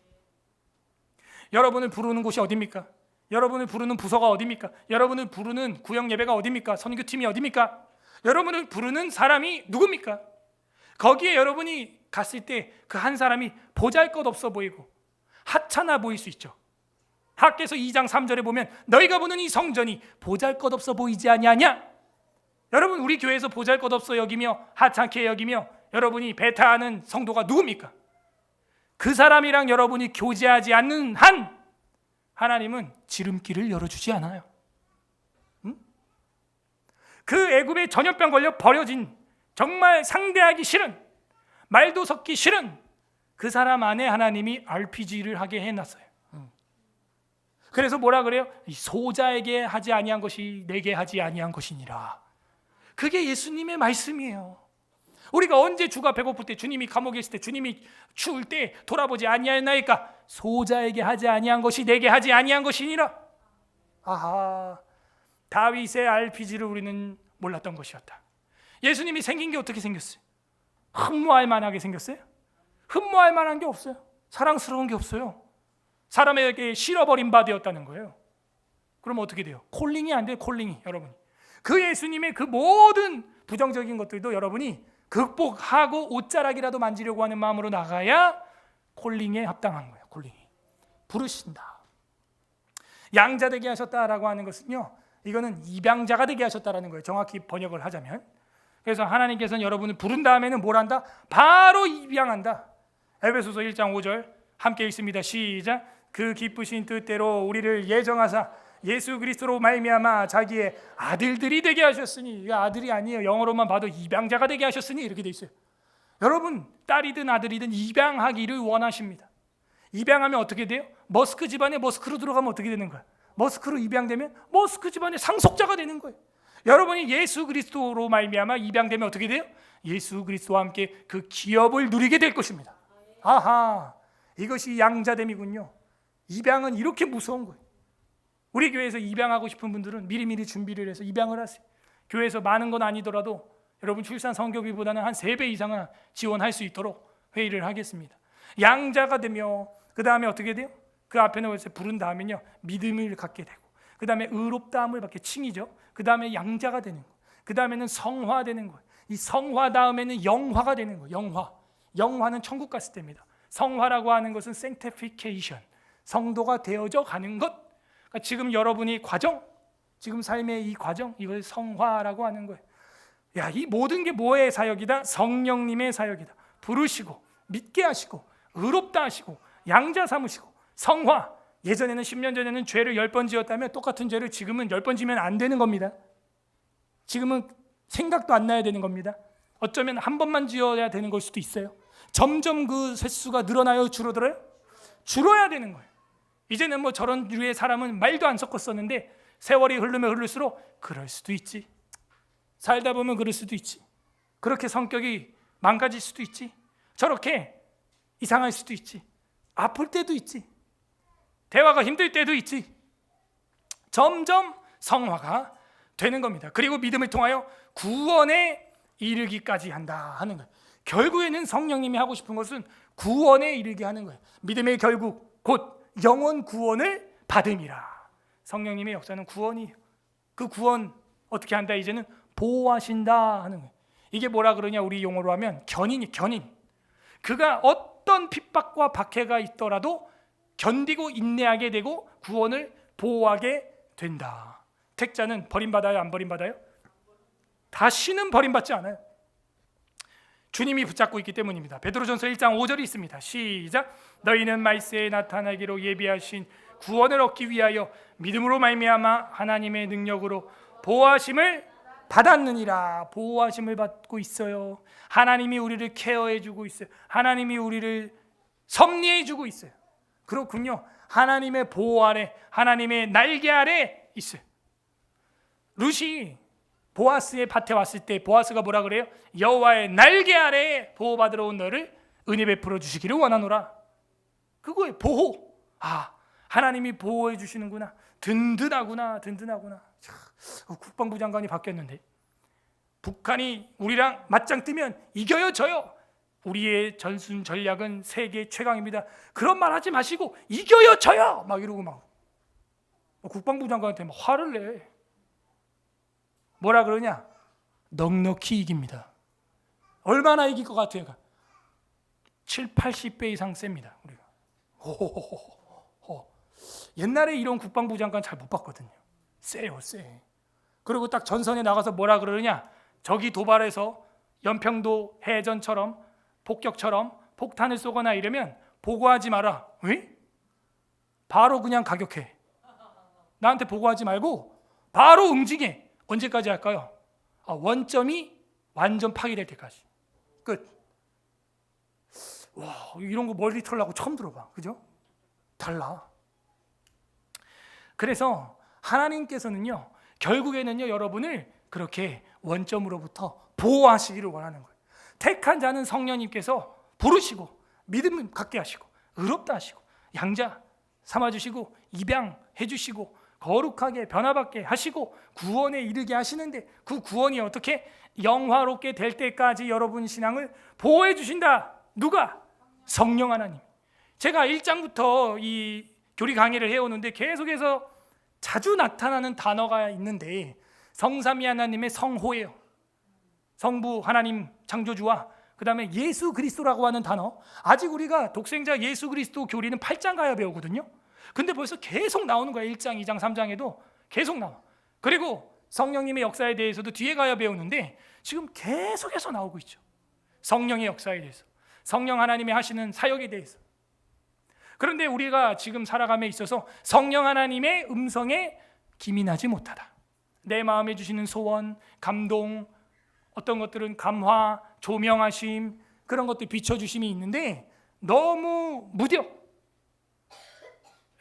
여러분을 부르는 곳이 어디입니까? 여러분을 부르는 부서가 어디입니까? 여러분을 부르는 구역 예배가 어디입니까? 선교팀이 어디입니까? 여러분을 부르는 사람이 누굽니까? 거기에 여러분이 갔을 때 그 한 사람이 보잘것없어 보이고 하찮아 보일 수 있죠. 학개서 2장 3절에 보면 너희가 보는 이 성전이 보잘것없어 보이지 아니하냐? 여러분 우리 교회에서 보잘것없어 여기며 하찮게 여기며 여러분이 배타하는 성도가 누굽니까? 그 사람이랑 여러분이 교제하지 않는 한 하나님은 지름길을 열어주지 않아요. 응? 그 애굽에 전염병 걸려 버려진 정말 상대하기 싫은 말도 섞기 싫은 그 사람 안에 하나님이 RPG를 하게 해놨어요. 그래서 뭐라 그래요? 소자에게 하지 아니한 것이 내게 하지 아니한 것이니라. 그게 예수님의 말씀이에요. 우리가 언제 주가 배고플 때, 주님이 감옥에 있을 때, 주님이 추울 때 돌아보지 아니하였나이까? 소자에게 하지 아니한 것이 내게 하지 아니한 것이니라. 아하, 다윗의 RPG를 우리는 몰랐던 것이었다. 예수님이 생긴 게 어떻게 생겼어요? 흠모할 만하게 생겼어요? 흠모할 만한 게 없어요. 사랑스러운 게 없어요. 사람에게 실어버린 바 되었다는 거예요. 그럼 어떻게 돼요? 콜링이 안 돼요. 콜링이. 여러분이 그 예수님의 그 모든 부정적인 것들도 여러분이 극복하고 옷자락이라도 만지려고 하는 마음으로 나가야 콜링에 합당한 거예요. 콜링이 부르신다. 양자 되게 하셨다라고 하는 것은요, 이거는 입양자가 되게 하셨다라는 거예요. 정확히 번역을 하자면. 그래서 하나님께서는 여러분을 부른 다음에는 뭘 한다? 바로 입양한다. 에베소서 1장 5절 함께 읽습니다. 시작. 그 기쁘신 뜻대로 우리를 예정하사 예수 그리스도로 말미암아 자기의 아들들이 되게 하셨으니, 이거 아들이 아니에요. 영어로만 봐도 입양자가 되게 하셨으니 이렇게 돼 있어요. 여러분 딸이든 아들이든 입양하기를 원하십니다. 입양하면 어떻게 돼요? 머스크 집안에 머스크로 들어가면 어떻게 되는 거야? 머스크로 입양되면 머스크 집안의 상속자가 되는 거예요. 여러분이 예수 그리스도로 말미암아 입양되면 어떻게 돼요? 예수 그리스도와 함께 그 기업을 누리게 될 것입니다. 아하, 이것이 양자됨이군요. 입양은 이렇게 무서운 거예요. 우리 교회에서 입양하고 싶은 분들은 미리미리 준비를 해서 입양을 하세요. 교회에서 많은 건 아니더라도 여러분 출산 성교비보다는 한 3배 이상은 지원할 수 있도록 회의를 하겠습니다. 양자가 되며 그 다음에 어떻게 돼요? 그 앞에는 부른 다음에요 믿음을 갖게 되고, 그 다음에 의롭다함을 받게, 칭이죠. 그 다음에 양자가 되는 거예요. 그 다음에는 성화되는 거예요. 이 성화 다음에는 영화가 되는 거예요. 영화는 천국 갔을 때입니다. 성화라고 하는 것은 sanctification, 성도가 되어져 가는 것. 그러니까 지금 여러분이 과정, 지금 삶의 이 과정, 이걸 성화라고 하는 거예요. 야, 이 모든 게 뭐의 사역이다? 성령님의 사역이다. 부르시고 믿게 하시고 의롭다 하시고 양자 삼으시고 성화. 예전에는 10년 전에는 죄를 10번 지었다면 똑같은 죄를 지금은 10번 지면 안 되는 겁니다. 지금은 생각도 안 나야 되는 겁니다. 어쩌면 한 번만 지어야 되는 걸 수도 있어요. 점점 그 횟수가 늘어나요? 줄어들어요? 줄어야 되는 거예요. 이제는 뭐 저런 류의 사람은 말도 안 섞었었는데 세월이 흐르면 흐를수록 그럴 수도 있지, 살다 보면 그럴 수도 있지, 그렇게 성격이 망가질 수도 있지, 저렇게 이상할 수도 있지, 아플 때도 있지, 대화가 힘들 때도 있지. 점점 성화가 되는 겁니다. 그리고 믿음을 통하여 구원에 이르기까지 한다 하는 거예요. 결국에는 성령님이 하고 싶은 것은 구원에 이르게 하는 거예요. 믿음의 결국 곧 영원 구원을 받음이라. 성령님의 역사는 구원이에요. 그 구원 어떻게 한다? 이제는 보호하신다 하는 거예요. 이게 뭐라 그러냐, 우리 용어로 하면 견인이, 견인. 그가 어떤 핍박과 박해가 있더라도 견디고 인내하게 되고 구원을 보호하게 된다. 택자는 버림받아요, 안 버림받아요? 다시는 버림받지 않아요. 주님이 붙잡고 있기 때문입니다. 베드로전서 1장 5절이 있습니다. 시작. 너희는 말세에 나타나기로 예비하신 구원을 얻기 위하여 믿음으로 말미암아 하나님의 능력으로 보호하심을 받았느니라. 보호하심을 받고 있어요. 하나님이 우리를 케어해주고 있어요. 하나님이 우리를 섭리해주고 있어요. 그렇군요. 하나님의 보호 아래, 하나님의 날개 아래 있어요. 룻이 보아스의 밭에 왔을 때 보아스가 뭐라 그래요? 여호와의 날개 아래에 보호받으러 온 너를 은혜 베풀어 주시기를 원하노라. 그거예요. 보호. 아, 하나님이 보호해 주시는구나. 든든하구나. 국방부 장관이 바뀌었는데 북한이 우리랑 맞짱 뜨면 이겨요, 져요? 우리의 전술 전략은 세계 최강입니다. 그런 말 하지 마시고 이겨요, 져요? 막 이러고 막 국방부 장관한테 막 화를 내. 뭐라 그러냐? 넉넉히 이깁니다. 얼마나 이길 것 같아요? 7, 80배 이상 셉니다. 우리가. 옛날에 이런 국방부 장관 잘 못 봤거든요. 세요, 세. 그리고 딱 전선에 나가서 뭐라 그러느냐? 적이 도발해서 연평도 해전처럼 폭격처럼 폭탄을 쏘거나 이러면 보고하지 마라. 왜? 바로 그냥 가격해. 나한테 보고하지 말고 바로 응징해. 언제까지 할까요? 원점이 완전 파괴될 때까지. 끝. 와, 이런 거 멀리 털라고 처음 들어봐. 그죠? 달라. 그래서 하나님께서는요, 결국에는요, 여러분을 그렇게 원점으로부터 보호하시기를 원하는 거예요. 택한 자는 성령님께서 부르시고 믿음 갖게 하시고 의롭다 하시고 양자 삼아주시고 입양해 주시고 거룩하게 변화받게 하시고 구원에 이르게 하시는데, 그 구원이 어떻게 영화롭게 될 때까지 여러분 신앙을 보호해 주신다. 누가? 성령 하나님. 제가 1장부터 이 교리 강의를 해오는데 계속해서 자주 나타나는 단어가 있는데 성삼위 하나님의 성호예요. 성부 하나님 창조주와 그 다음에 예수 그리스도라고 하는 단어, 아직 우리가 독생자 예수 그리스도 교리는 8장 가야 배우거든요. 근데 벌써 계속 나오는 거야. 1장, 2장, 3장에도 계속 나와. 그리고 성령님의 역사에 대해서도 뒤에 가야 배우는데 지금 계속해서 나오고 있죠. 성령의 역사에 대해서, 성령 하나님의 하시는 사역에 대해서. 그런데 우리가 지금 살아감에 있어서 성령 하나님의 음성에 기민하지 못하다. 내 마음에 주시는 소원, 감동, 어떤 것들은 감화, 조명하심, 그런 것들 비춰주심이 있는데 너무 무뎌.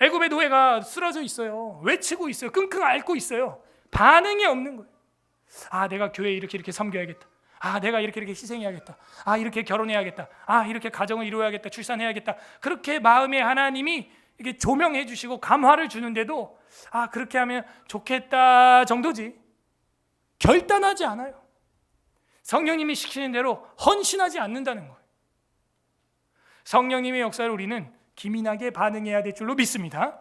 애굽의 노예가 쓰러져 있어요. 외치고 있어요. 끙끙 앓고 있어요. 반응이 없는 거예요. 아, 내가 교회에 이렇게 섬겨야겠다. 아, 내가 이렇게 희생해야겠다. 아, 이렇게 결혼해야겠다. 아, 이렇게 가정을 이루어야겠다. 출산해야겠다. 그렇게 마음에 하나님이 이게 조명해 주시고 감화를 주는데도 아, 그렇게 하면 좋겠다 정도지 결단하지 않아요. 성령님이 시키는 대로 헌신하지 않는다는 거예요. 성령님의 역사를 우리는 기민하게 반응해야 될 줄로 믿습니다.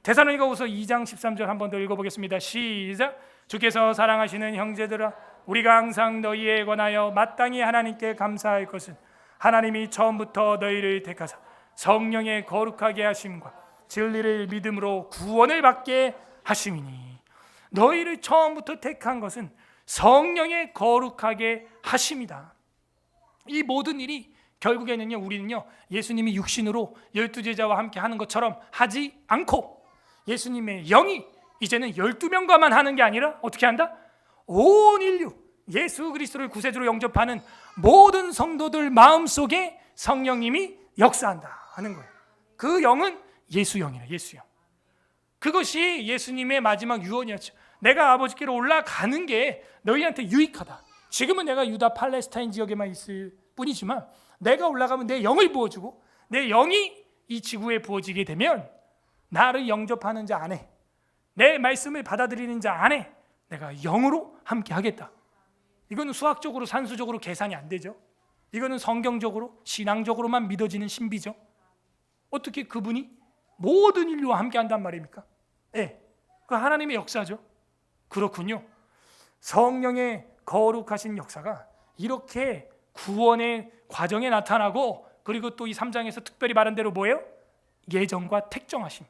데살로니가후서 2장 13절 한 번 더 읽어보겠습니다. 시작. 주께서 사랑하시는 형제들아, 우리가 항상 너희에 관하여 마땅히 하나님께 감사할 것은 하나님이 처음부터 너희를 택하사 성령의 거룩하게 하심과 진리를 믿음으로 구원을 받게 하심이니. 너희를 처음부터 택한 것은 성령의 거룩하게 하심이다. 이 모든 일이 결국에는요, 우리는요 예수님이 육신으로 12제자와 함께 하는 것처럼 하지 않고 예수님의 영이 이제는 12명과만 하는 게 아니라 어떻게 한다? 온 인류, 예수 그리스도를 구세주로 영접하는 모든 성도들 마음속에 성령님이 역사한다 하는 거예요. 그 영은 예수 영이래. 예수 영. 그것이 예수님의 마지막 유언이었죠. 내가 아버지께로 올라가는 게 너희한테 유익하다. 지금은 내가 유다 팔레스타인 지역에만 있을 뿐이지만 내가 올라가면 내 영을 부어주고 내 영이 이 지구에 부어지게 되면 나를 영접하는 자 안에, 내 말씀을 받아들이는 자 안에 내가 영으로 함께 하겠다. 이거는 수학적으로 산수적으로 계산이 안 되죠. 이거는 성경적으로 신앙적으로만 믿어지는 신비죠. 어떻게 그분이 모든 인류와 함께 한단 말입니까? 네, 그 하나님의 역사죠. 그렇군요. 성령의 거룩하신 역사가 이렇게 구원의 과정에 나타나고, 그리고 또 이 3장에서 특별히 말한 대로 뭐예요? 예정과 택정하심.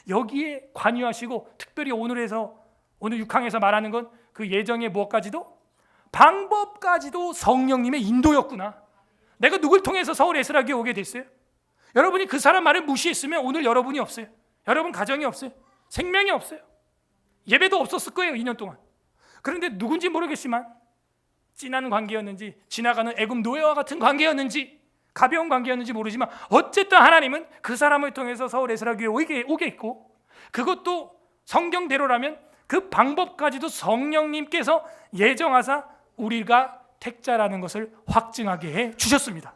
여기에 관여하시고, 특별히 오늘 6항에서 말하는 건 그 예정의 무엇까지도? 방법까지도 성령님의 인도였구나. 내가 누굴 통해서 서울 에스라기에 오게 됐어요? 여러분이 그 사람 말을 무시했으면 오늘 여러분이 없어요. 여러분 가정이 없어요. 생명이 없어요. 예배도 없었을 거예요, 2년 동안. 그런데 누군지 모르겠지만 진한 관계였는지, 지나가는 애굽 노예와 같은 관계였는지, 가벼운 관계였는지 모르지만 어쨌든 하나님은 그 사람을 통해서 서울 에스라교에 오게 했고, 그것도 성경대로라면 그 방법까지도 성령님께서 예정하사 우리가 택자라는 것을 확증하게 해 주셨습니다.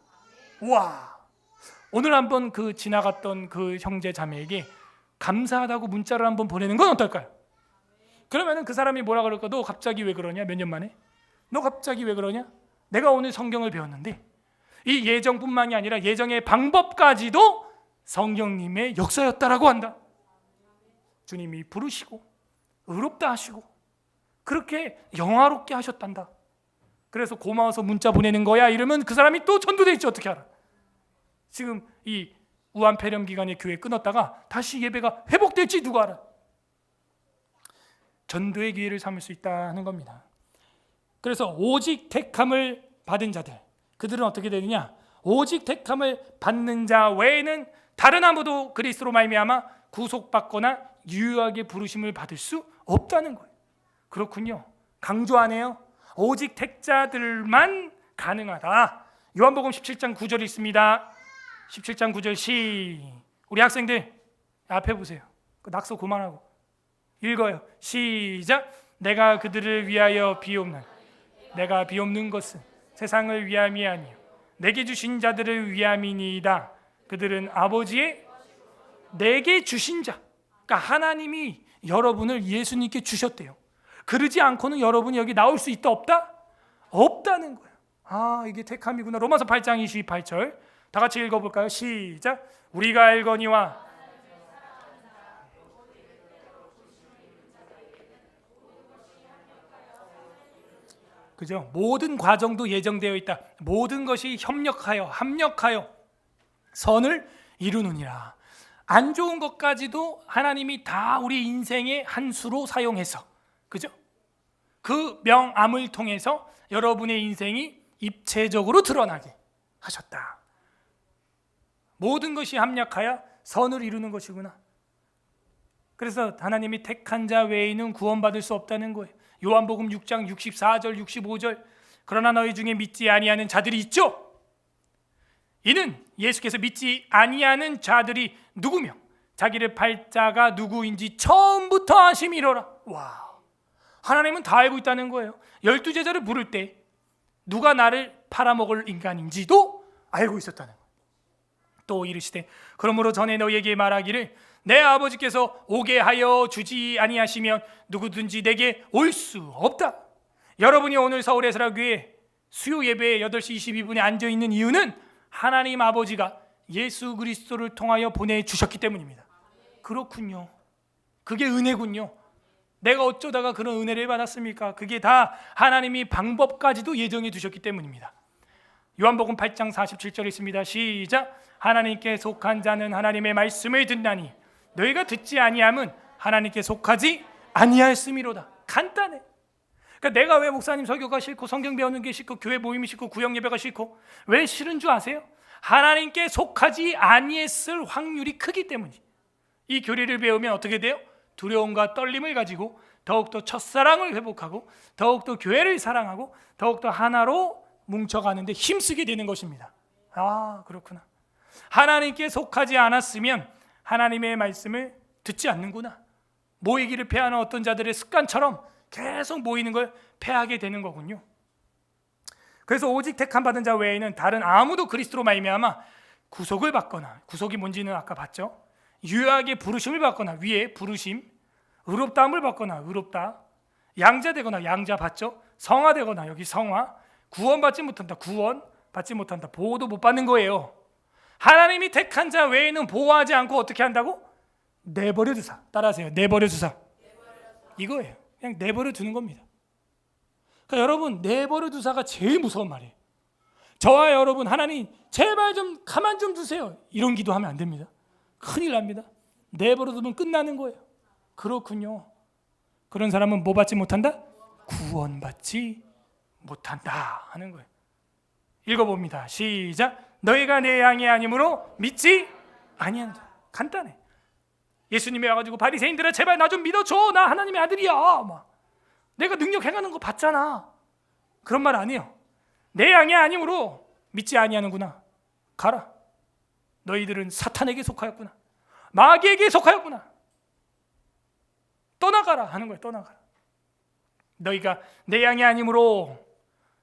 와, 오늘 한번 그 지나갔던 그 형제 자매에게 감사하다고 문자를 한번 보내는 건 어떨까요? 그러면은 그 사람이 뭐라 그럴까? 너 갑자기 왜 그러냐? 몇 년 만에? 너 갑자기 왜 그러냐? 내가 오늘 성경을 배웠는데 이 예정뿐만이 아니라 예정의 방법까지도 성령님의 역사였다라고 한다. 주님이 부르시고 의롭다 하시고 그렇게 영화롭게 하셨단다. 그래서 고마워서 문자 보내는 거야 이러면 그 사람이 또 전도돼 있지. 어떻게 알아? 지금 이 우한 폐렴 기간에 교회 끊었다가 다시 예배가 회복될지 누가 알아? 전도의 기회를 삼을 수 있다는 겁니다. 그래서 오직 택함을 받은 자들, 그들은 어떻게 되느냐? 오직 택함을 받는 자 외에는 다른 아무도 그리스도로 말미암아 구속받거나 유효하게 부르심을 받을 수 없다는 거예요. 그렇군요. 강조하네요. 오직 택자들만 가능하다. 요한복음 17장 9절이 있습니다. 17장 9절 우리 학생들 앞에 보세요. 그 낙서 그만하고 읽어요. 시작. 내가 그들을 위하여 비옵는, 내가 비옵는 것은 세상을 위함이 아니요 내게 주신 자들을 위함이니이다. 그들은 아버지의 내게 주신 자, 그러니까 하나님이 여러분을 예수님께 주셨대요. 그러지 않고는 여러분이 여기 나올 수 있다 없다? 없다는 거예요. 아, 이게 택함이구나. 로마서 8장 28절 다 같이 읽어볼까요? 시작. 우리가 알거니와 그죠? 모든 과정도 예정되어 있다. 모든 것이 합력하여 선을 이루느니라. 안 좋은 것까지도 하나님이 다 우리 인생의 한 수로 사용해서, 그죠? 그 명암을 통해서 여러분의 인생이 입체적으로 드러나게 하셨다. 모든 것이 합력하여 선을 이루는 것이구나. 그래서 하나님이 택한 자 외에는 구원받을 수 없다는 거예요. 요한복음 6장 64절 65절 그러나 너희 중에 믿지 아니하는 자들이 있죠. 이는 예수께서 믿지 아니하는 자들이 누구며 자기를 팔 자가 누구인지 처음부터 아심이로라. 와, 하나님은 다 알고 있다는 거예요. 12제자를 부를 때 누가 나를 팔아먹을 인간인지도 알고 있었다는 거예요. 또 이르시되 그러므로 전에 너희에게 말하기를 내 아버지께서 오게 하여 주지 아니하시면 누구든지 내게 올 수 없다. 여러분이 오늘 서울의 사랑교회 수요 예배에 8시 22분에 앉아있는 이유는 하나님 아버지가 예수 그리스도를 통하여 보내주셨기 때문입니다. 그렇군요. 그게 은혜군요. 내가 어쩌다가 그런 은혜를 받았습니까? 그게 다 하나님이 방법까지도 예정해 두셨기 때문입니다. 요한복음 8장 47절에 있습니다. 시작. 하나님께 속한 자는 하나님의 말씀을 듣나니 너희가 듣지 아니함은 하나님께 속하지 아니하였음이로다. 간단해. 그러니까 내가 왜 목사님 설교가 싫고 성경 배우는 게 싫고 교회 모임이 싫고 구역 예배가 싫고 왜 싫은 줄 아세요? 하나님께 속하지 아니했을 확률이 크기 때문이지. 이 교리를 배우면 어떻게 돼요? 두려움과 떨림을 가지고 더욱더 첫사랑을 회복하고 더욱더 교회를 사랑하고 더욱더 하나로 뭉쳐가는데 힘쓰게 되는 것입니다. 아, 그렇구나. 하나님께 속하지 않았으면 하나님의 말씀을 듣지 않는구나. 모이기를 패하는 어떤 자들의 습관처럼 계속 모이는 걸 패하게 되는 거군요. 그래서 오직 택함 받은 자 외에는 다른 아무도 그리스도로 말미암아 구속을 받거나, 구속이 뭔지는 아까 봤죠. 유하게 부르심을 받거나, 위에 부르심, 의롭다함을 받거나, 의롭다, 양자되거나, 양자 받죠. 성화되거나, 여기 성화, 구원받지 못한다, 구원 받지 못한다, 보호도 못 받는 거예요. 하나님이 택한 자 외에는 보호하지 않고 어떻게 한다고? 내버려 두사. 따라하세요. 내버려 두사. 이거예요. 그냥 내버려 두는 겁니다. 그러니까 여러분, 내버려 두사가 제일 무서운 말이에요. 저와 여러분, 하나님 제발 좀 가만 좀 두세요, 이런 기도하면 안 됩니다. 큰일 납니다. 내버려 두면 끝나는 거예요. 그렇군요. 그런 사람은 뭐 받지 못한다? 구원받지 못한다 하는 거예요. 읽어봅니다. 시작. 너희가 내 양이 아니므로 믿지 아니한다. 간단해. 예수님이 와가지고 바리새인들아 제발 나 좀 믿어줘, 나 하나님의 아들이야, 막 내가 능력 행하는 거 봤잖아, 그런 말 아니에요. 내 양이 아니므로 믿지 아니하는구나. 가라. 너희들은 사탄에게 속하였구나, 마귀에게 속하였구나. 떠나가라 하는 거예요. 떠나가라. 너희가 내 양이 아니므로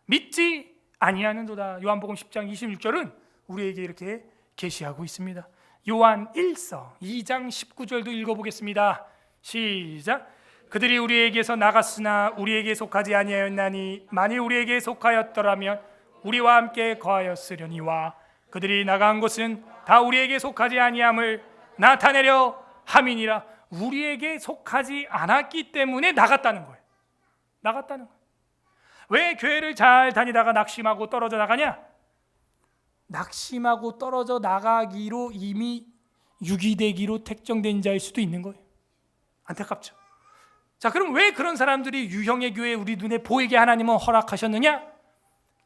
믿지 아니하는도다. 요한복음 10장 26절은 우리에게 이렇게 계시하고 있습니다. 요한 1서 2장 19절도 읽어보겠습니다. 시작. 그들이 우리에게서 나갔으나 우리에게 속하지 아니하였나니 만일 우리에게 속하였더라면 우리와 함께 거하였으려니와 그들이 나간 곳은 다 우리에게 속하지 아니함을 나타내려 함이니라. 우리에게 속하지 않았기 때문에 나갔다는 거예요. 나갔다는 거예요. 왜 교회를 잘 다니다가 낙심하고 떨어져 나가냐? 낙심하고 떨어져 나가기로 이미 유기되기로 택정된 자일 수도 있는 거예요. 안타깝죠. 자, 그럼 왜 그런 사람들이 유형의 교회 우리 눈에 보이게 하나님은 허락하셨느냐?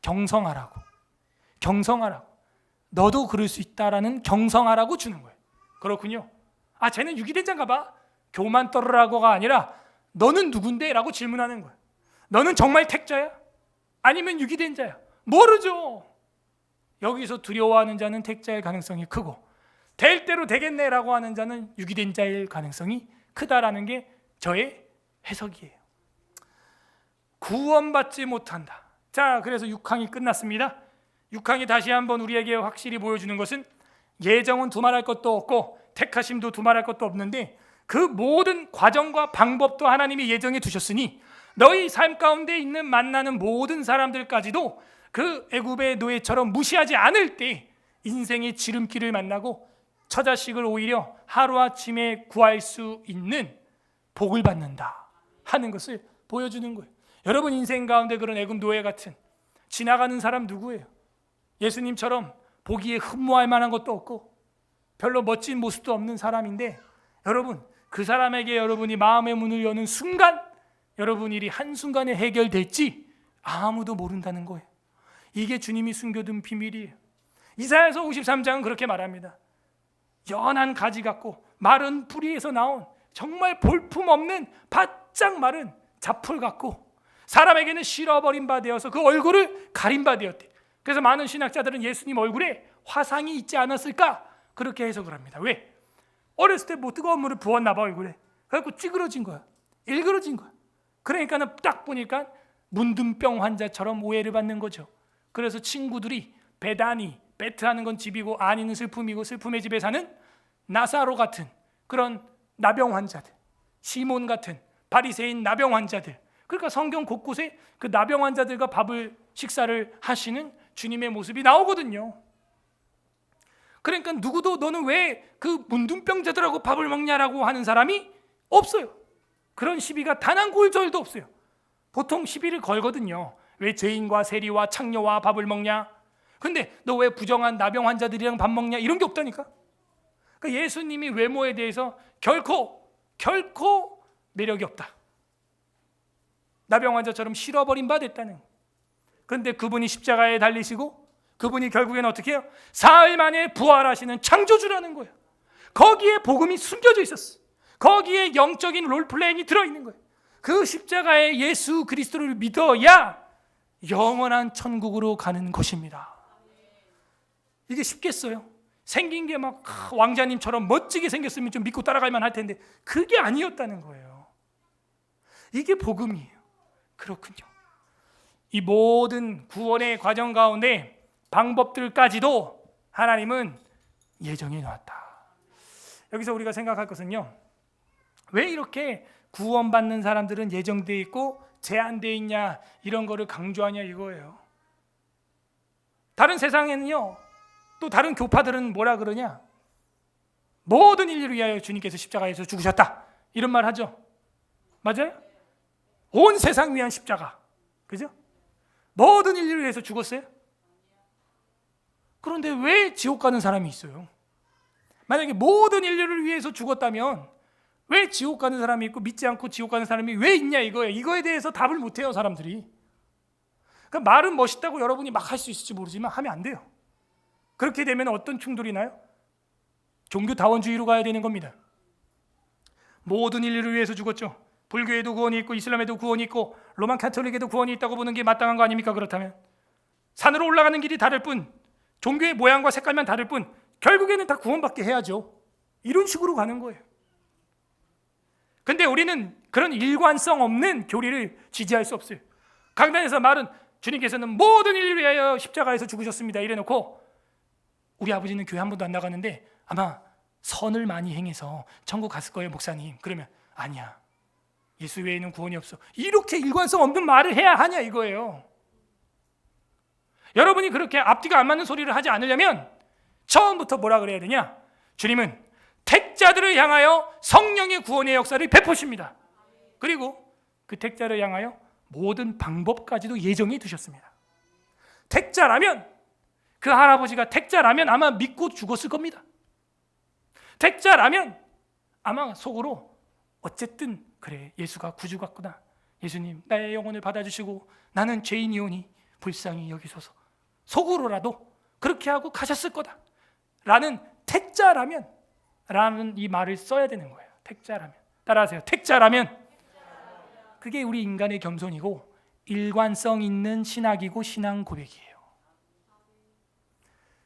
경성하라고. 경성하라고. 너도 그럴 수 있다라는 경성하라고 주는 거예요. 그렇군요. 아, 쟤는 유기된 자인가 봐. 교만 떨으라고가 아니라 너는 누군데? 라고 질문하는 거예요. 너는 정말 택자야? 아니면 유기된 자야? 모르죠. 여기서 두려워하는 자는 택자일 가능성이 크고 될 대로 되겠네라고 하는 자는 유기된 자일 가능성이 크다라는 게 저의 해석이에요. 구원받지 못한다. 자, 그래서 6항이 끝났습니다. 6항이 다시 한번 우리에게 확실히 보여주는 것은 예정은 두말할 것도 없고 택하심도 두말할 것도 없는데 그 모든 과정과 방법도 하나님이 예정해 두셨으니 너희 삶 가운데 있는 만나는 모든 사람들까지도 그 애굽의 노예처럼 무시하지 않을 때 인생의 지름길을 만나고 처자식을 오히려 하루아침에 구할 수 있는 복을 받는다 하는 것을 보여주는 거예요. 여러분 인생 가운데 그런 애굽 노예 같은 지나가는 사람 누구예요? 예수님처럼 보기에 흠모할 만한 것도 없고 별로 멋진 모습도 없는 사람인데, 여러분 그 사람에게 여러분이 마음의 문을 여는 순간 여러분 일이 한순간에 해결될지 아무도 모른다는 거예요. 이게 주님이 숨겨둔 비밀이에요. 이사야서 53장은 그렇게 말합니다. 연한 가지 같고 마른 뿌리에서 나온 정말 볼품없는 바짝 마른 잡풀 같고 사람에게는 실어버린 바 되어서 그 얼굴을 가린 바 되었대. 그래서 많은 신학자들은 예수님 얼굴에 화상이 있지 않았을까 그렇게 해석을 합니다. 왜? 어렸을 때 뭐 뜨거운 물을 부었나 봐 얼굴에. 그래갖고 찌그러진 거야. 일그러진 거야. 그러니까는 딱 보니까 문둥병 환자처럼 오해를 받는 거죠. 그래서 친구들이 베다니, 베트하는 건 집이고 아니는 슬픔이고 슬픔의 집에 사는 나사로 같은 그런 나병 환자들, 시몬 같은 바리새인 나병 환자들, 그러니까 성경 곳곳에 그 나병 환자들과 식사를 하시는 주님의 모습이 나오거든요. 그러니까 누구도 너는 왜 그 문둥병자들하고 밥을 먹냐라고 하는 사람이 없어요. 그런 시비가 단 한 골절도 없어요. 보통 시비를 걸거든요. 왜 죄인과 세리와 창녀와 밥을 먹냐? 근데 너 왜 부정한 나병 환자들이랑 밥 먹냐? 이런 게 없다니까. 그러니까 예수님이 외모에 대해서 결코 매력이 없다. 나병 환자처럼 실어버린 바 됐다는. 그런데 그분이 십자가에 달리시고 그분이 결국에는 어떻게 해요? 사흘 만에 부활하시는 창조주라는 거예요. 거기에 복음이 숨겨져 있었어. 거기에 영적인 롤플레잉이 들어있는 거예요. 그 십자가에 예수 그리스도를 믿어야 영원한 천국으로 가는 것입니다. 이게 쉽겠어요? 생긴 게 막 왕자님처럼 멋지게 생겼으면 좀 믿고 따라갈만 할 텐데 그게 아니었다는 거예요. 이게 복음이에요. 그렇군요. 이 모든 구원의 과정 가운데 방법들까지도 하나님은 예정해 놓았다. 여기서 우리가 생각할 것은요, 왜 이렇게 구원받는 사람들은 예정되어 있고 제한되어 있냐 이런 거를 강조하냐 이거예요. 다른 세상에는요, 또 다른 교파들은 뭐라 그러냐, 모든 인류를 위하여 주님께서 십자가에서 죽으셨다 이런 말 하죠. 맞아요? 온 세상 위한 십자가, 그죠? 모든 인류를 위해서 죽었어요? 그런데 왜 지옥 가는 사람이 있어요? 만약에 모든 인류를 위해서 죽었다면 왜 지옥 가는 사람이 있고 믿지 않고 지옥 가는 사람이 왜 있냐 이거예요. 이거에 대해서 답을 못해요 사람들이. 그러니까 말은 멋있다고 여러분이 막 할 수 있을지 모르지만 하면 안 돼요. 그렇게 되면 어떤 충돌이 나요? 종교다원주의로 가야 되는 겁니다. 모든 인류를 위해서 죽었죠. 불교에도 구원이 있고 이슬람에도 구원이 있고 로만 카톨릭에도 구원이 있다고 보는 게 마땅한 거 아닙니까? 그렇다면 산으로 올라가는 길이 다를 뿐, 종교의 모양과 색깔만 다를 뿐 결국에는 다 구원받게 해야죠. 이런 식으로 가는 거예요. 근데 우리는 그런 일관성 없는 교리를 지지할 수 없어요. 강단에서 말은 주님께서는 모든 인류를 위하여 십자가에서 죽으셨습니다 이래놓고 우리 아버지는 교회 한 번도 안 나가는데 아마 선을 많이 행해서 천국 갔을 거예요 목사님. 그러면 아니야, 예수 외에는 구원이 없어. 이렇게 일관성 없는 말을 해야 하냐 이거예요. 여러분이 그렇게 앞뒤가 안 맞는 소리를 하지 않으려면 처음부터 뭐라 그래야 되냐? 주님은 택자들을 향하여 성령의 구원의 역사를 베푸십니다. 그리고 그 택자를 향하여 모든 방법까지도 예정해 두셨습니다. 택자라면, 그 할아버지가 택자라면 아마 믿고 죽었을 겁니다. 택자라면 아마 속으로 어쨌든 그래, 예수가 구주 같구나, 예수님 나의 영혼을 받아주시고 나는 죄인이오니 불쌍히 여기소서, 속으로라도 그렇게 하고 가셨을 거다 라는, 택자라면 라는 이 말을 써야 되는 거예요. 택자라면. 따라하세요. 택자라면. 그게 우리 인간의 겸손이고 일관성 있는 신학이고 신앙 고백이에요.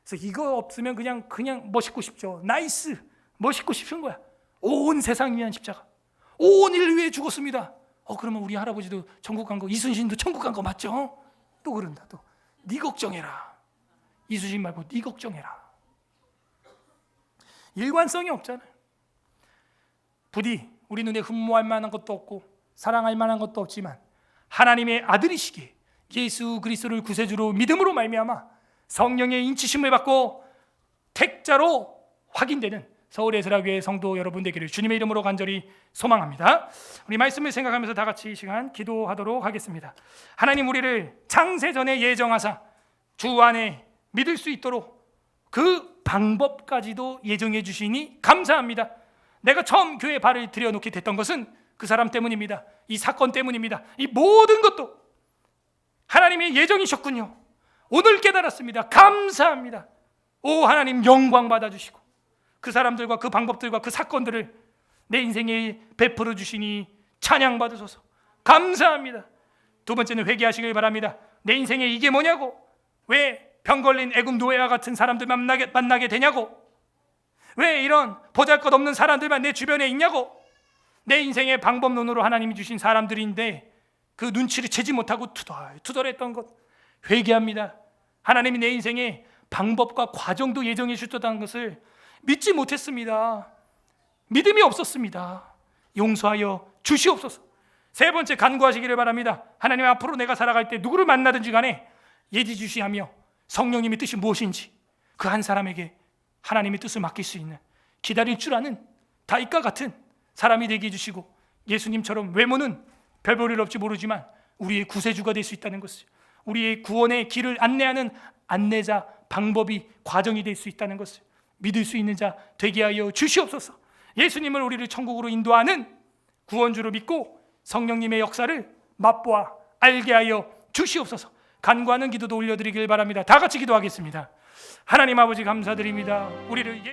그래서 이거 없으면 그냥 멋있고 싶죠. 나이스, 멋있고 싶은 거야. 온 세상 위한 십자가, 온 인류 위해 죽었습니다. 그러면 우리 할아버지도 천국 간 거, 이순신도 천국 간 거 맞죠? 또 그런다. 또 네 걱정해라. 이순신 말고 네 걱정해라. 일관성이 없잖아요. 부디 우리 눈에 흠모할 만한 것도 없고 사랑할 만한 것도 없지만 하나님의 아들이시기에 예수 그리스도를 구세주로 믿음으로 말미암아 성령의 인치심을 받고 택자로 확인되는 서울 에스라교회 성도 여러분 되기를 주님의 이름으로 간절히 소망합니다. 우리 말씀을 생각하면서 다 같이 이 시간 기도하도록 하겠습니다. 하나님, 우리를 창세전에 예정하사 주 안에 믿을 수 있도록 그 방법까지도 예정해 주시니 감사합니다. 내가 처음 교회에 발을 들여놓게 됐던 것은 그 사람 때문입니다. 이 사건 때문입니다. 이 모든 것도 하나님의 예정이셨군요. 오늘 깨달았습니다. 감사합니다. 오 하나님, 영광 받아주시고 그 사람들과 그 방법들과 그 사건들을 내 인생에 베풀어 주시니 찬양 받으소서. 감사합니다. 두 번째는 회개하시길 바랍니다. 내 인생에 이게 뭐냐고, 왜 병 걸린 애굽 노예와 같은 사람들 만나게 되냐고, 왜 이런 보잘것없는 사람들만 내 주변에 있냐고. 내 인생의 방법론으로 하나님이 주신 사람들인데 그 눈치를 채지 못하고 투덜했던 것, 회개합니다. 하나님이 내 인생에 방법과 과정도 예정해 주셨다는 것을 믿지 못했습니다. 믿음이 없었습니다. 용서하여 주시옵소서. 세 번째, 간구하시기를 바랍니다. 하나님, 앞으로 내가 살아갈 때 누구를 만나든지 간에 예지주시하며 성령님의 뜻이 무엇인지 그 한 사람에게 하나님의 뜻을 맡길 수 있는, 기다릴 줄 아는 다윗과 같은 사람이 되게 해주시고, 예수님처럼 외모는 별 볼 일 없이 모르지만 우리의 구세주가 될 수 있다는 것을, 우리의 구원의 길을 안내하는 안내자, 방법이, 과정이 될 수 있다는 것을 믿을 수 있는 자 되게 하여 주시옵소서. 예수님을 우리를 천국으로 인도하는 구원주로 믿고 성령님의 역사를 맛보아 알게 하여 주시옵소서. 간구하는 기도도 올려드리길 바랍니다. 다 같이 기도하겠습니다. 하나님 아버지, 감사드립니다. 우리를